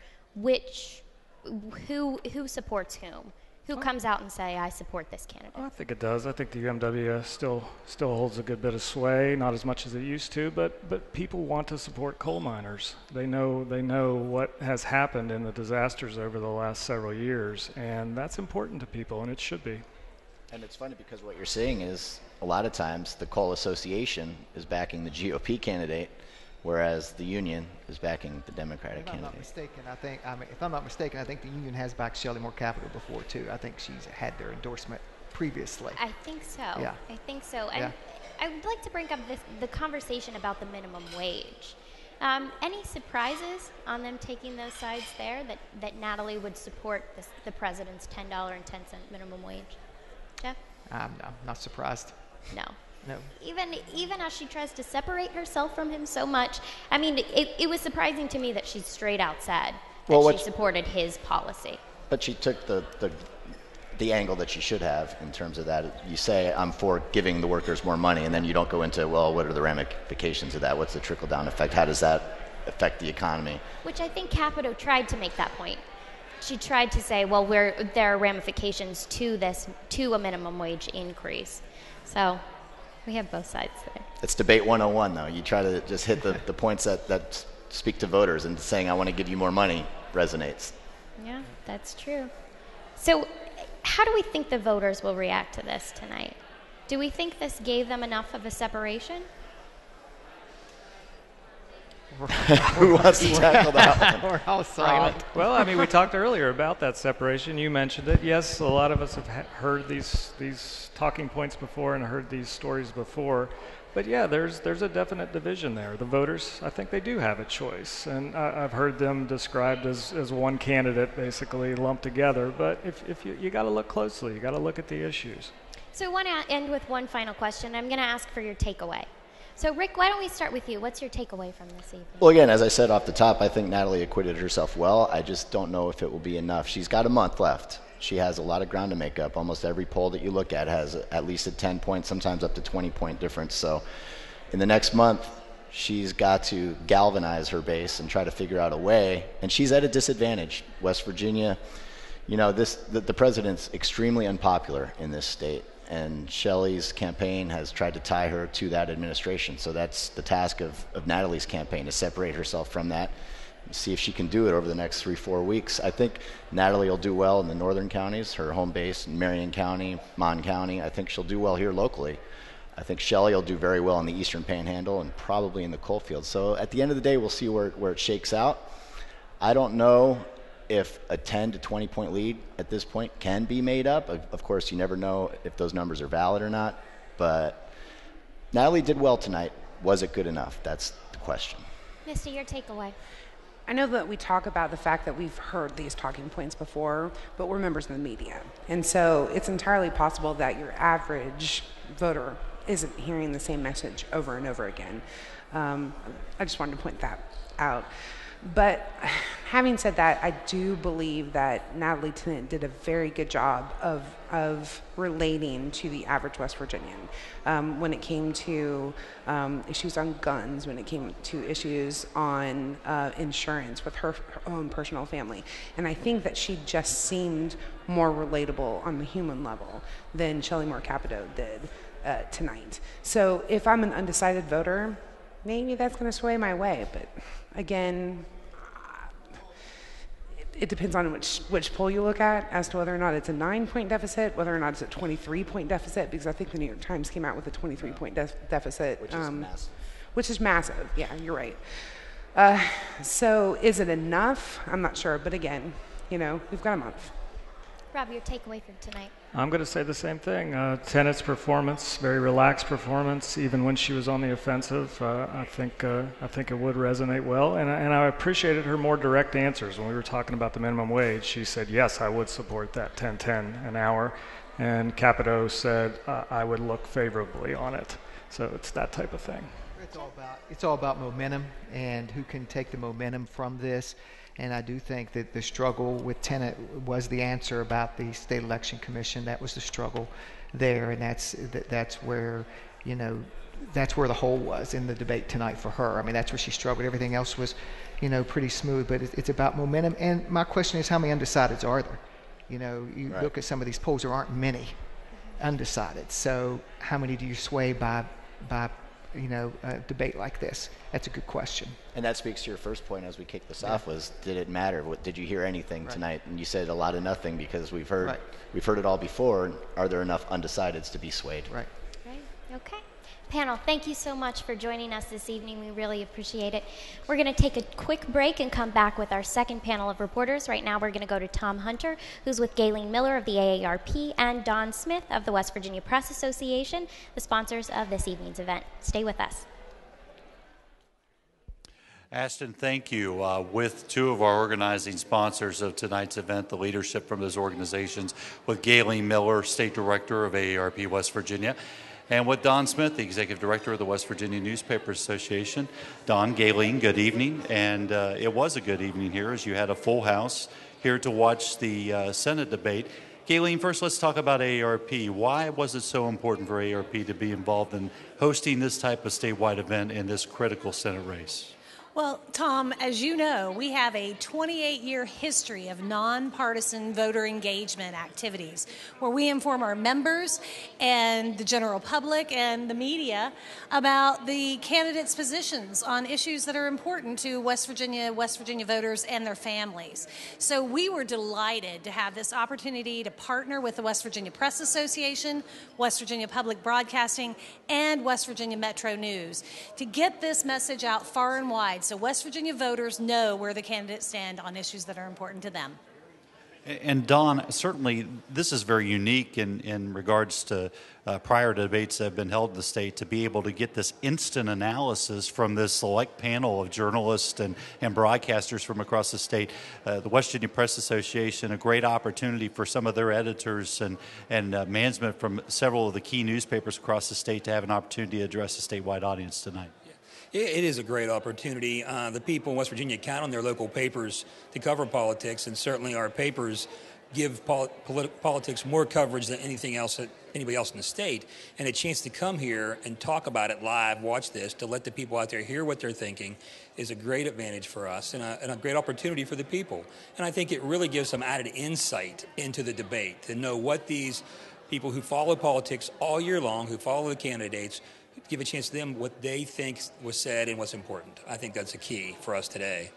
who supports whom? Who comes out and say, I support this candidate? I think it does. I think the UMW still holds a good bit of sway, not as much as it used to, but people want to support coal miners. They know what has happened in the disasters over the last several years, and that's important to people, and it should be. And it's funny because what you're seeing is a lot of times the coal association is backing the GOP candidate, whereas the union is backing the Democratic candidate. If I'm not mistaken, I think the union has backed Shelley Capito before too. I think she's had their endorsement previously. I think so. Yeah. I think so. And I would like to bring up the conversation about the minimum wage. Any surprises on them taking those sides there, that Natalie would support the president's $10.10 minimum wage? Jeff? I'm not surprised. No. No. Even as she tries to separate herself from him so much, I mean, it was surprising to me that she straight out said that she supported his policy. But she took the the angle that you should have in terms of that. You say, I'm for giving the workers more money, and then you don't go into, well, what are the ramifications of that? What's the trickle-down effect? How does that affect the economy? Which I think Capito tried to make that point. She tried to say, well, there are ramifications to a minimum wage increase. So we have both sides there. It's debate 101, though. You try to just hit the points that speak to voters, and saying, I want to give you more money resonates. Yeah, that's true. So how do we think the voters will react to this tonight? Do we think this gave them enough of a separation? Who wants to tackle that one? We're all silent. Well, I mean, we talked earlier about that separation. You mentioned it. Yes, a lot of us have heard these talking points before and heard these stories before. But yeah, there's a definite division there. The voters, I think they do have a choice. And I've heard them described as one candidate basically lumped together. But if you got to look closely, you got to look at the issues. So I want to end with one final question. I'm going to ask for your takeaway. So Rick, why don't we start with you? What's your takeaway from this evening? Well, again, as I said off the top, I think Natalie acquitted herself well. I just don't know if it will be enough. She's got a month left. She has a lot of ground to make up. Almost every poll that you look at has at least a 10-point, sometimes up to 20-point difference. So in the next month, she's got to galvanize her base and try to figure out a way. And she's at a disadvantage. West Virginia, the president's extremely unpopular in this state. And Shelley's campaign has tried to tie her to that administration. So that's the task of Natalie's campaign, to separate herself from that. See if she can do it over the next 3-4 weeks. I think Natalie will do well in the northern counties, her home base in Marion County, Mon County. I think she'll do well here locally. I think Shelley will do very well in the eastern panhandle and probably in the coal fields. So at the end of the day, we'll see where it shakes out. I don't know if a 10 to 20 point lead at this point can be made up. Of course, you never know if those numbers are valid or not. But Natalie did well tonight. Was it good enough? That's the question. Misty, your takeaway. I know that we talk about the fact that we've heard these talking points before, but we're members of the media. And so it's entirely possible that your average voter isn't hearing the same message over and over again. I just wanted to point that out. But having said that, I do believe that Natalie Tennant did a very good job of relating to the average West Virginian when it came to issues on guns, when it came to issues on insurance with her own personal family. And I think that she just seemed more relatable on the human level than Shelley Moore Capito did tonight. So if I'm an undecided voter, maybe that's going to sway my way. But again, it depends on which poll you look at as to whether or not it's a 9-point deficit, whether or not it's a 23-point deficit, because I think the New York Times came out with a 23-point deficit. Which is massive. Which is massive, yeah, you're right. So is it enough? I'm not sure, but again, we've got a month. Rob, your takeaway from tonight. I'm going to say the same thing. Tennant's performance, very relaxed performance, even when she was on the offensive. I think it would resonate well, and I appreciated her more direct answers. When we were talking about the minimum wage, she said, yes, I would support that $10.10 an hour, and Capito said, I would look favorably on it. So it's that type of thing. It's all about momentum and who can take the momentum from this. And I do think that the struggle with Tennant was the answer about the State Election Commission. That was the struggle there, and that's where that's where the hole was in the debate tonight for her. I mean, that's where she struggled. Everything else was, pretty smooth. But it's about momentum. And my question is, how many undecideds are there? You look at some of these polls, there aren't many undecided. So how many do you sway by a debate like this? That's a good question. And that speaks to your first point as we kick this off, was did it matter? Did you hear anything tonight? And you said a lot of nothing, because we've heard it all before. Are there enough undecideds to be swayed? Right. Okay. Panel, thank you so much for joining us this evening. We really appreciate it. We're going to take a quick break and come back with our second panel of reporters. Right now we're going to go to Tom Hunter, who's with Gayleen Miller of the AARP, and Don Smith of the West Virginia Press Association, the sponsors of this evening's event. Stay with us. Ashton, thank you. With two of our organizing sponsors of tonight's event, the leadership from those organizations, with Gayleen Miller, State Director of AARP West Virginia, and with Don Smith, the Executive Director of the West Virginia Newspaper Association. Don, Gayleen, good evening. And it was a good evening here, as you had a full house here to watch the Senate debate. Gayleen, first let's talk about AARP. Why was it so important for AARP to be involved in hosting this type of statewide event in this critical Senate race? Well, Tom, as you know, we have a 28-year history of nonpartisan voter engagement activities where we inform our members and the general public and the media about the candidates' positions on issues that are important to West Virginia voters and their families. So we were delighted to have this opportunity to partner with the West Virginia Press Association, West Virginia Public Broadcasting, and West Virginia MetroNews to get this message out far and wide, so West Virginia voters know where the candidates stand on issues that are important to them. And Don, certainly this is very unique in regards to prior debates that have been held in the state, to be able to get this instant analysis from this select panel of journalists and broadcasters from across the state. The West Virginia Press Association, a great opportunity for some of their editors and management from several of the key newspapers across the state to have an opportunity to address a statewide audience tonight. It is a great opportunity. The people in West Virginia count on their local papers to cover politics, and certainly our papers give politics more coverage than anybody else in the state. And a chance to come here and talk about it live, watch this, to let the people out there hear what they're thinking is a great advantage for us and a great opportunity for the people. And I think it really gives some added insight into the debate to know what these people who follow politics all year long, who follow the candidates, give a chance to them what they think was said and what's important. I think that's a key for us today.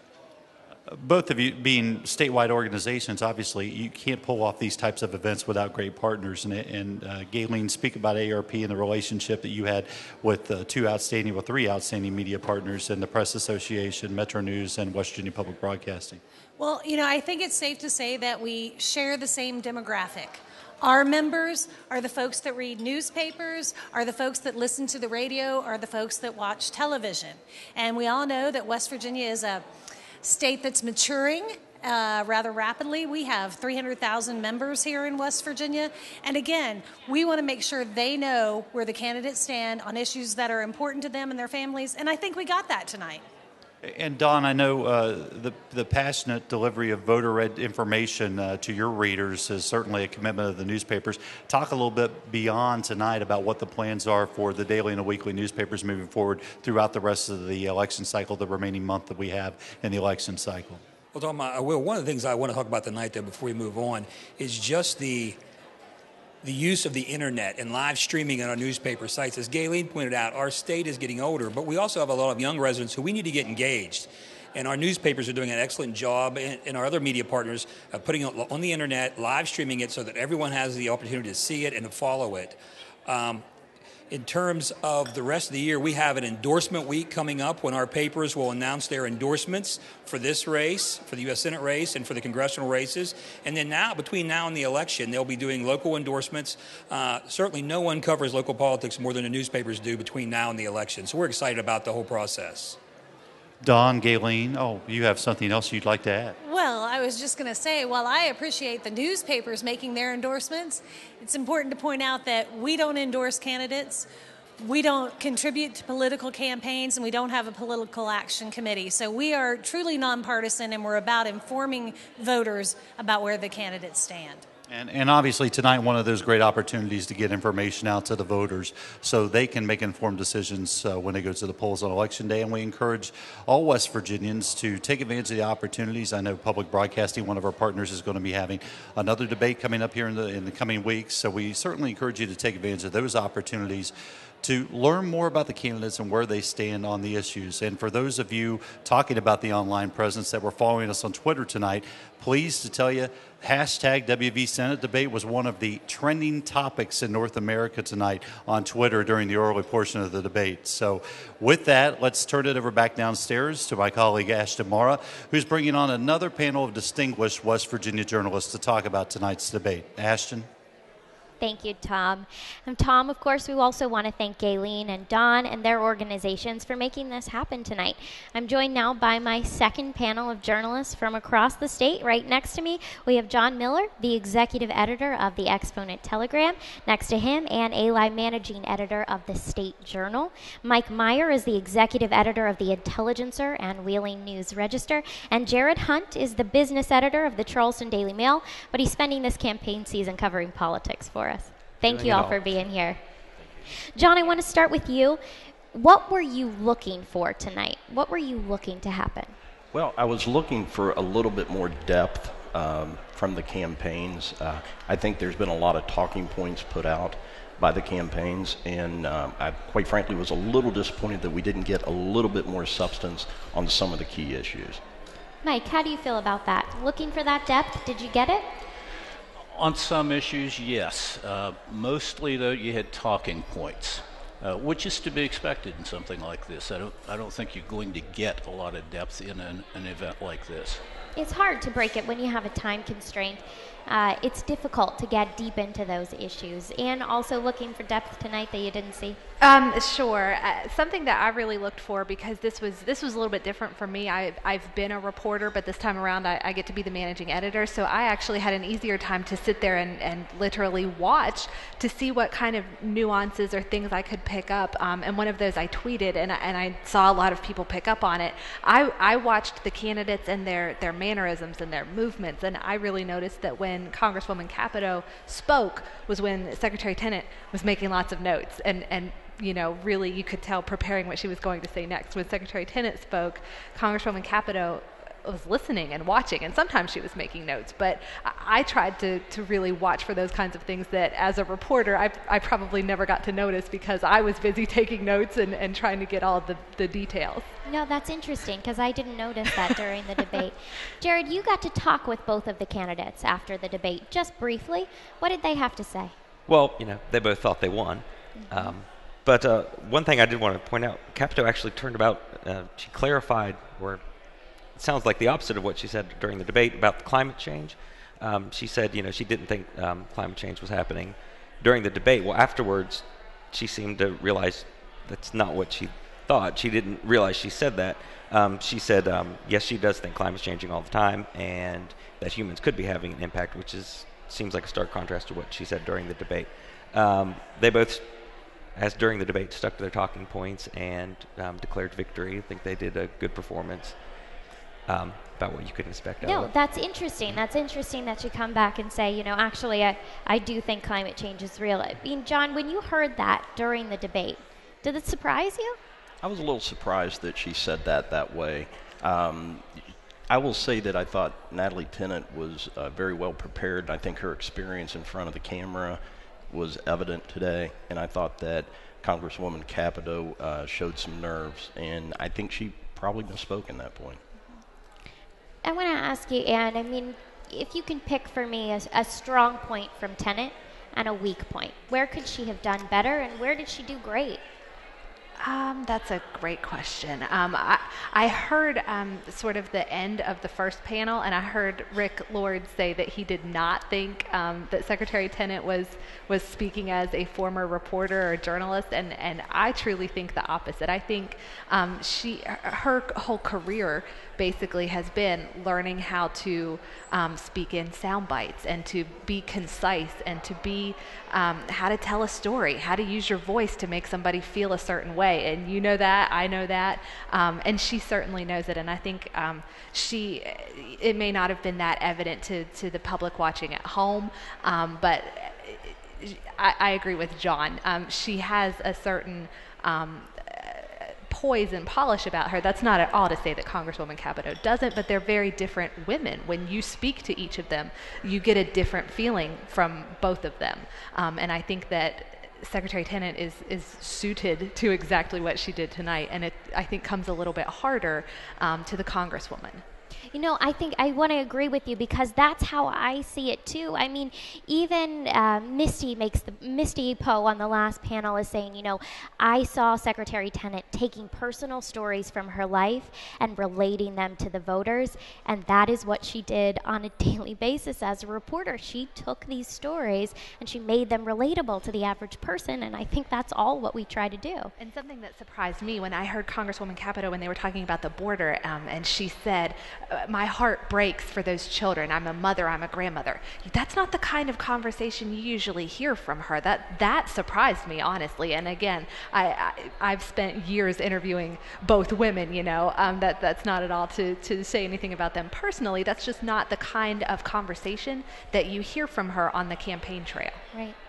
Both of you being statewide organizations, obviously, you can't pull off these types of events without great partners. And Gayleen, speak about AARP and the relationship that you had with three outstanding media partners in the Press Association, MetroNews, and West Virginia Public Broadcasting. Well, I think it's safe to say that we share the same demographic. Our members are the folks that read newspapers, are the folks that listen to the radio, are the folks that watch television. And we all know that West Virginia is a state that's maturing rather rapidly. We have 300,000 members here in West Virginia. And again, we want to make sure they know where the candidates stand on issues that are important to them and their families. And I think we got that tonight. And Don, I know the passionate delivery of voter-read information to your readers is certainly a commitment of the newspapers. Talk a little bit beyond tonight about what the plans are for the daily and the weekly newspapers moving forward throughout the rest of the election cycle, the remaining month that we have in the election cycle. Well, Tom, one of the things I want to talk about tonight, though, before we move on, is just the use of the internet and live streaming on our newspaper sites. As Gayleen pointed out, our state is getting older, but we also have a lot of young residents who we need to get engaged. And our newspapers are doing an excellent job, and our other media partners putting it on the internet, live streaming it so that everyone has the opportunity to see it and to follow it. In terms of the rest of the year, we have an endorsement week coming up when our papers will announce their endorsements for this race, for the U.S. Senate race, and for the congressional races. And then between now and the election, they'll be doing local endorsements. Certainly no one covers local politics more than the newspapers do between now and the election. So we're excited about the whole process. Don, Gayleen, you have something else you'd like to add? Well, I was just going to say, while I appreciate the newspapers making their endorsements, it's important to point out that we don't endorse candidates, we don't contribute to political campaigns, and we don't have a political action committee. So we are truly nonpartisan, and we're about informing voters about where the candidates stand. And obviously tonight, one of those great opportunities to get information out to the voters so they can make informed decisions when they go to the polls on Election Day. And we encourage all West Virginians to take advantage of the opportunities. I know Public Broadcasting, one of our partners, is going to be having another debate coming up here in the coming weeks. So we certainly encourage you to take advantage of those opportunities to learn more about the candidates and where they stand on the issues. And for those of you talking about the online presence that were following us on Twitter tonight, pleased to tell you, hashtag WV Senate debate was one of the trending topics in North America tonight on Twitter during the early portion of the debate. So with that, let's turn it over back downstairs to my colleague Ashton Marra, who's bringing on another panel of distinguished West Virginia journalists to talk about tonight's debate. Ashton? Thank you, Tom. And Tom, of course, we also want to thank Gayleen and Don and their organizations for making this happen tonight. I'm joined now by my second panel of journalists from across the state. Right next to me, we have John Miller, the executive editor of the Exponent Telegram. Next to him, Ann Eli, managing editor of the State Journal. Mike Meyer is the executive editor of the Intelligencer and Wheeling News Register. And Jared Hunt is the business editor of the Charleston Daily Mail, but he's spending this campaign season covering politics for us. Thank you all for being here. John, I want to start with you. What were you looking for tonight? What were you looking to happen? Well, I was looking for a little bit more depth from the campaigns. I think there's been a lot of talking points put out by the campaigns, and I quite frankly was a little disappointed that we didn't get a little bit more substance on some of the key issues. Mike, how do you feel about that? Looking for that depth, did you get it? On some issues, yes. Mostly, though, you had talking points, which is to be expected in something like this. I don't think you're going to get a lot of depth in an event like this. It's hard to break it when you have a time constraint. It's difficult to get deep into those issues. And also looking for depth tonight that you didn't see? Sure. Something that I really looked for, because this was a little bit different for me. I've been a reporter, but this time around I get to be the managing editor, so I actually had an easier time to sit there and literally watch to see what kind of nuances or things I could pick up. And one of those I tweeted, and I saw a lot of people pick up on it. I watched the candidates and their mannerisms and their movements, and I really noticed that when Congresswoman Capito spoke was when Secretary Tennant was making lots of notes, and you know, really you could tell preparing what she was going to say next. When Secretary Tennant spoke, Congresswoman Capito was listening and watching, and sometimes she was making notes, but I tried to really watch for those kinds of things that as a reporter I probably never got to notice because I was busy taking notes and trying to get all the details. No, that's interesting because I didn't notice that during the debate. Jared, you got to talk with both of the candidates after the debate, just briefly. What did they have to say? Well, you know, they both thought they won. Mm-hmm. But one thing I did want to point out, Capito actually turned about, she clarified, or it sounds like the opposite of what she said during the debate about the climate change. She said, you know, she didn't think climate change was happening during the debate. Well, afterwards, she seemed to realize that's not what she thought. She didn't realize she said that. She said, yes, she does think climate's changing all the time, and that humans could be having an impact, which seems like a stark contrast to what she said during the debate. They both, as during the debate, stuck to their talking points and declared victory. I think they did a good performance about what you could expect out of it. No, that's interesting. That's interesting that you come back and say, you know, actually, I do think climate change is real. I mean, John, when you heard that during the debate, did it surprise you? I was a little surprised that she said that way. I will say that I thought Natalie Tennant was very well prepared. I think her experience in front of the camera was evident today, and I thought that Congresswoman Capito showed some nerves, and I think she probably misspoke in that point. I want to ask you, Ann, I mean, if you can pick for me a strong point from Tennant and a weak point, where could she have done better, and where did she do great? That's a great question. I heard sort of the end of the first panel, and I heard Rick Lord say that he did not think that Secretary Tennant was speaking as a former reporter or journalist, and I truly think the opposite. I think her whole career basically has been learning how to speak in sound bites and to be concise and to be how to tell a story, how to use your voice to make somebody feel a certain way. And you know that, I know that, and she certainly knows it. And I think it may not have been that evident to the public watching at home, but I agree with John. She has a certain poise and polish about her. That's not at all to say that Congresswoman Capito doesn't, but they're very different women. When you speak to each of them, you get a different feeling from both of them. And I think that Secretary Tennant is suited to exactly what she did tonight, and it, I think, comes a little bit harder to the Congresswoman. You know, I think I want to agree with you because that's how I see it too. I mean, even Misty Poe on the last panel is saying, you know, I saw Secretary Tennant taking personal stories from her life and relating them to the voters, and that is what she did on a daily basis as a reporter. She took these stories and she made them relatable to the average person, and I think that's all what we try to do. And something that surprised me when I heard Congresswoman Capito when they were talking about the border, and she said, my heart breaks for those children. I'm a mother, I'm a grandmother. That's not the kind of conversation you usually hear from her. That surprised me, honestly. And again, I've spent years interviewing both women, you know, that's not at all to say anything about them personally. That's just not the kind of conversation that you hear from her on the campaign trail.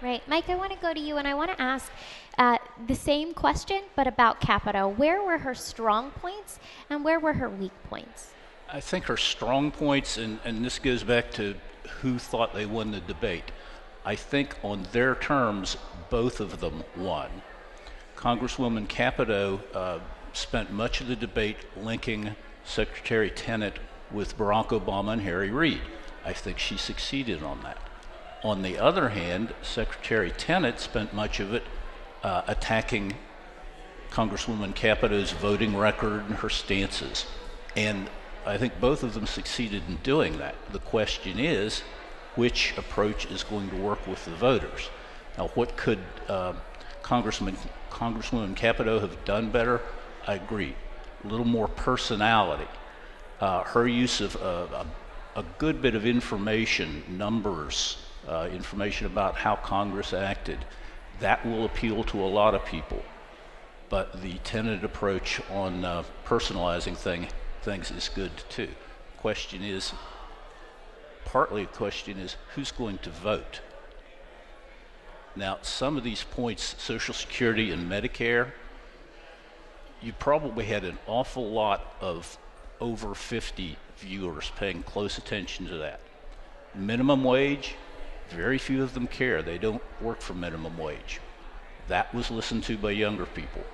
Right. Mike, I want to go to you and I want to ask the same question, but about Capito. Where were her strong points and where were her weak points? I think her strong points, and this goes back to who thought they won the debate. I think on their terms, both of them won. Congresswoman Capito spent much of the debate linking Secretary Tennant with Barack Obama and Harry Reid. I think she succeeded on that. On the other hand, Secretary Tennant spent much of it attacking Congresswoman Capito's voting record and her stances. And I think both of them succeeded in doing that. The question is, which approach is going to work with the voters? Now, what could Congresswoman Capito have done better? I agree. A little more personality. Her use of a good bit of information, numbers, information about how Congress acted, that will appeal to a lot of people. But the Tennant approach on personalizing things is good too. Partly the question is who's going to vote? Now, some of these points, Social Security and Medicare, you probably had an awful lot of over 50 viewers paying close attention to that. Minimum wage, very few of them care. They don't work for minimum wage. That was listened to by younger people.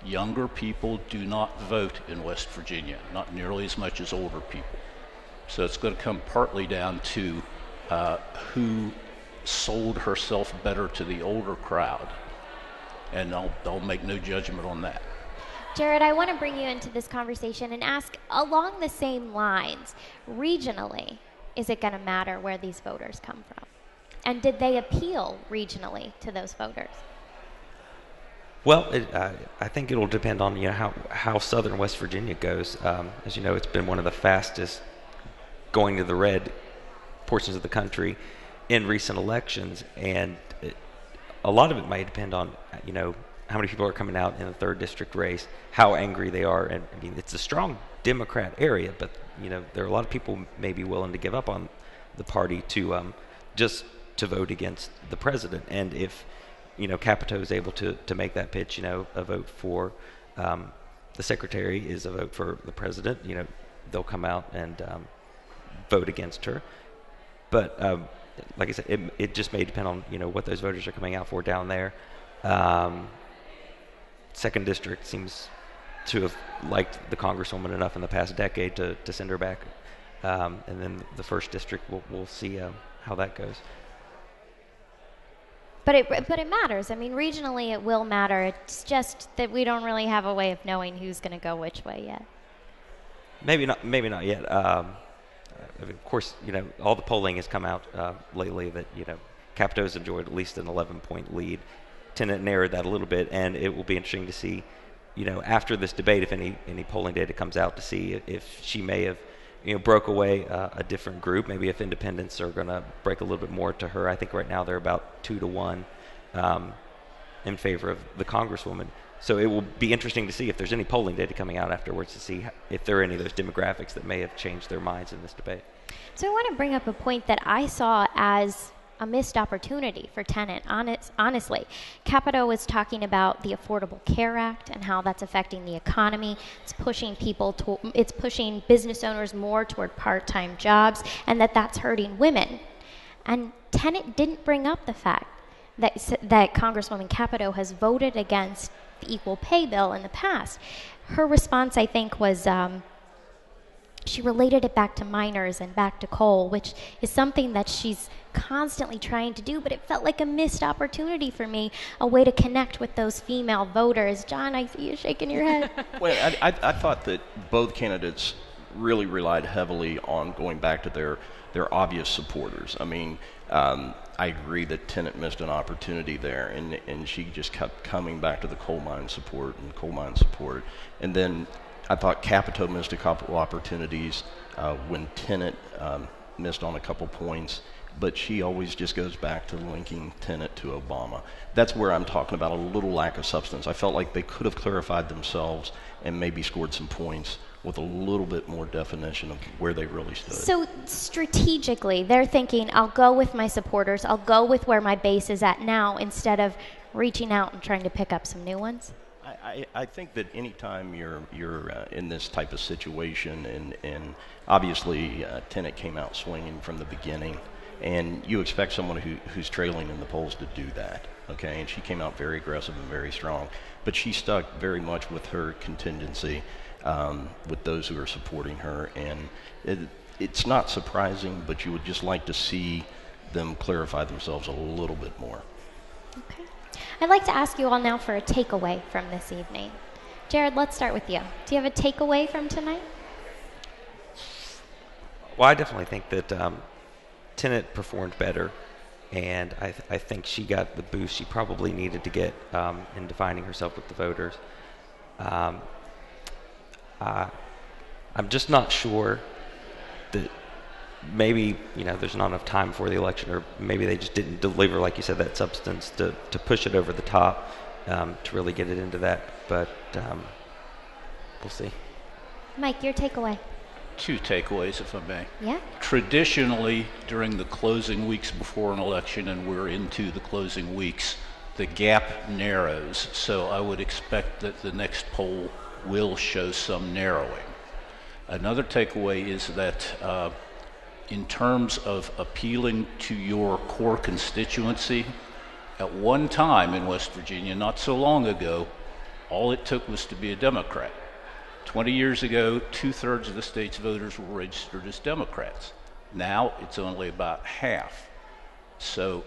Younger people do not vote in West Virginia, not nearly as much as older people. So it's going to come partly down to who sold herself better to the older crowd. And I'll make no judgment on that. Jared, I want to bring you into this conversation and ask along the same lines, regionally, is it going to matter where these voters come from? And did they appeal regionally to those voters? Well, I think it'll depend on how southern West Virginia goes. As you know, it's been one of the fastest going to the red portions of the country in recent elections, and a lot of it may depend on how many people are coming out in the 3rd district race, how angry they are. And I mean, it's a strong Democrat area, but there are a lot of people may be willing to give up on the party to just to vote against the president. And if Capito is able to make that pitch, a vote for the secretary is a vote for the president, they'll come out and vote against her. But like I said, it just may depend on what those voters are coming out for down there. 2nd district seems to have liked the Congresswoman enough in the past decade to send her back, and then the 1st district we'll see how that goes. But it matters. I mean, regionally it will matter. It's just that we don't really have a way of knowing who's going to go which way yet. Maybe not yet. Of course, all the polling has come out lately that Capito's enjoyed at least an 11-point lead. Tennant narrowed that a little bit, and it will be interesting to see, after this debate, if any polling data comes out, to see if she may have broke away a different group. Maybe if independents are going to break a little bit more to her. I think right now they're about 2-1 in favor of the Congresswoman. So it will be interesting to see if there's any polling data coming out afterwards to see if there are any of those demographics that may have changed their minds in this debate. So I want to bring up a point that I saw as a missed opportunity for Tennant. Honestly, Capito was talking about the Affordable Care Act and how that's affecting the economy. It's pushing it's pushing business owners more toward part-time jobs, and that's hurting women. And Tennant didn't bring up the fact that Congresswoman Capito has voted against the equal pay bill in the past. Her response, I think, was she related it back to minors and back to coal, which is something that she's constantly trying to do, but it felt like a missed opportunity for me, a way to connect with those female voters. John, I see you shaking your head. Well, I thought that both candidates really relied heavily on going back to their obvious supporters. I mean, I agree that Tennant missed an opportunity there, and she just kept coming back to the coal mine support and coal mine support. And then I thought Capito missed a couple opportunities when Tennant missed on a couple points, but she always just goes back to linking Tennant to Obama. That's where I'm talking about a little lack of substance. I felt like they could have clarified themselves and maybe scored some points with a little bit more definition of where they really stood. So strategically, they're thinking, I'll go with my supporters, I'll go with where my base is at now, instead of reaching out and trying to pick up some new ones? I think that anytime you're in this type of situation, and obviously Tennant came out swinging from the beginning, and you expect someone who's trailing in the polls to do that, okay? And she came out very aggressive and very strong, but she stuck very much with her contingency, with those who are supporting her, and it's not surprising, but you would just like to see them clarify themselves a little bit more. Okay. I'd like to ask you all now for a takeaway from this evening. Jared, let's start with you. Do you have a takeaway from tonight? Well, I definitely think that Tennant performed better, and I think she got the boost she probably needed to get in defining herself with the voters. I'm just not sure that maybe, there's not enough time before the election, or maybe they just didn't deliver, like you said, that substance to push it over the top, to really get it into that. But we'll see. Mike, your takeaway. 2 takeaways, if I may. Yeah. Traditionally, during the closing weeks before an election, and we're into the closing weeks, the gap narrows. So I would expect that the next poll will show some narrowing. Another takeaway is that in terms of appealing to your core constituency, at one time in West Virginia, not so long ago, all it took was to be a Democrat. 20 years ago, 2/3 of the state's voters were registered as Democrats. Now it's only about half. So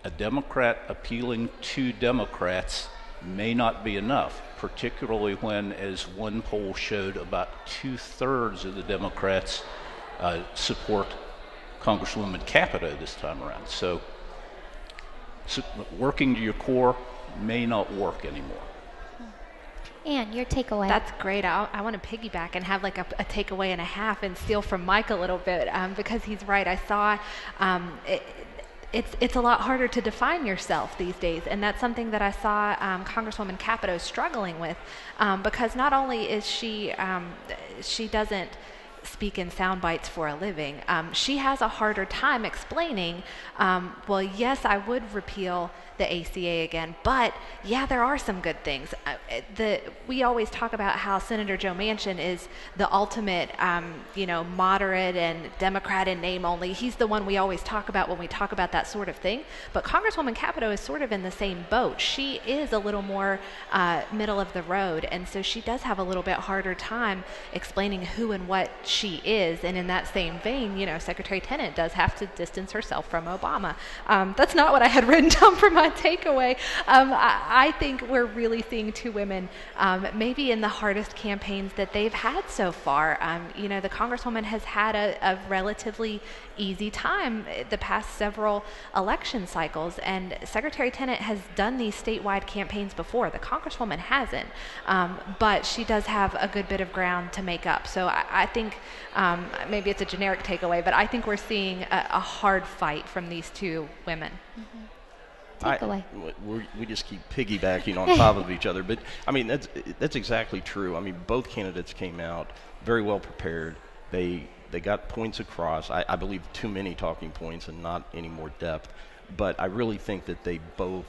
a Democrat appealing to Democrats may not be enough, particularly when, as one poll showed, about 2/3 of the Democrats support Congresswoman Capito this time around. So working to your core may not work anymore. Anne, your takeaway. That's great. I want to piggyback and have like a takeaway and a half and steal from Mike a little bit, because he's right. I saw it's a lot harder to define yourself these days, and that's something that I saw Congresswoman Capito struggling with, because not only is she doesn't speak in sound bites for a living, she has a harder time explaining, well, yes, I would repeal the ACA again, but yeah, there are some good things. We always talk about how Senator Joe Manchin is the ultimate, moderate and Democrat in name only. He's the one we always talk about when we talk about that sort of thing. But Congresswoman Capito is sort of in the same boat. She is a little more middle of the road, and so she does have a little bit harder time explaining who and what she is. And in that same vein, Secretary Tennant does have to distance herself from Obama. That's not what I had written down for my takeaway. I think we're really seeing two women maybe in the hardest campaigns that they've had so far. The Congresswoman has had a relatively easy time the past several election cycles, and Secretary Tennant has done these statewide campaigns before. The Congresswoman hasn't, but she does have a good bit of ground to make up. So I think maybe it's a generic takeaway, but I think we're seeing a hard fight from these two women. Mm-hmm. Takeaway. We just keep piggybacking on top of each other, but I mean that's exactly true. I mean, both candidates came out very well prepared. They got points across. I believe too many talking points and not any more depth. But I really think that they both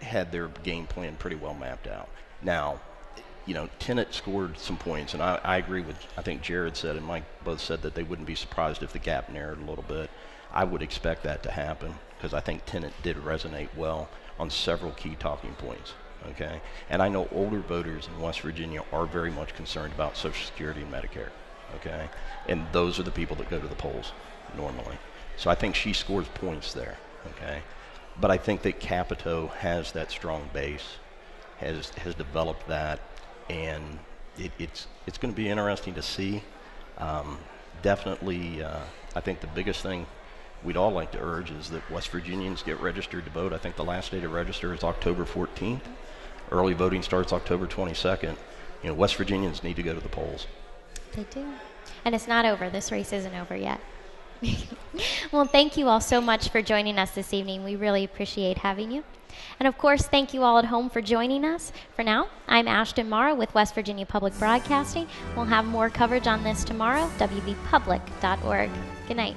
had their game plan pretty well mapped out. Now, Tennant scored some points, and I agree with, I think Jared said and Mike both said that they wouldn't be surprised if the gap narrowed a little bit. I would expect that to happen because I think Tennant did resonate well on several key talking points. Okay, and I know older voters in West Virginia are very much concerned about Social Security and Medicare. okay? And those are the people that go to the polls normally. So I think she scores points there, okay? But I think that Capito has that strong base, has developed that, and it's going to be interesting to see. Definitely, I think the biggest thing we'd all like to urge is that West Virginians get registered to vote. I think the last day to register is October 14th. Early voting starts October 22nd. You know, West Virginians need to go to the polls. They do. And it's not over. This race isn't over yet. Well, thank you all so much for joining us this evening. We really appreciate having you. And of course, thank you all at home for joining us. For now, I'm Ashton Marra with West Virginia Public Broadcasting. We'll have more coverage on this tomorrow, wvpublic.org. Good night.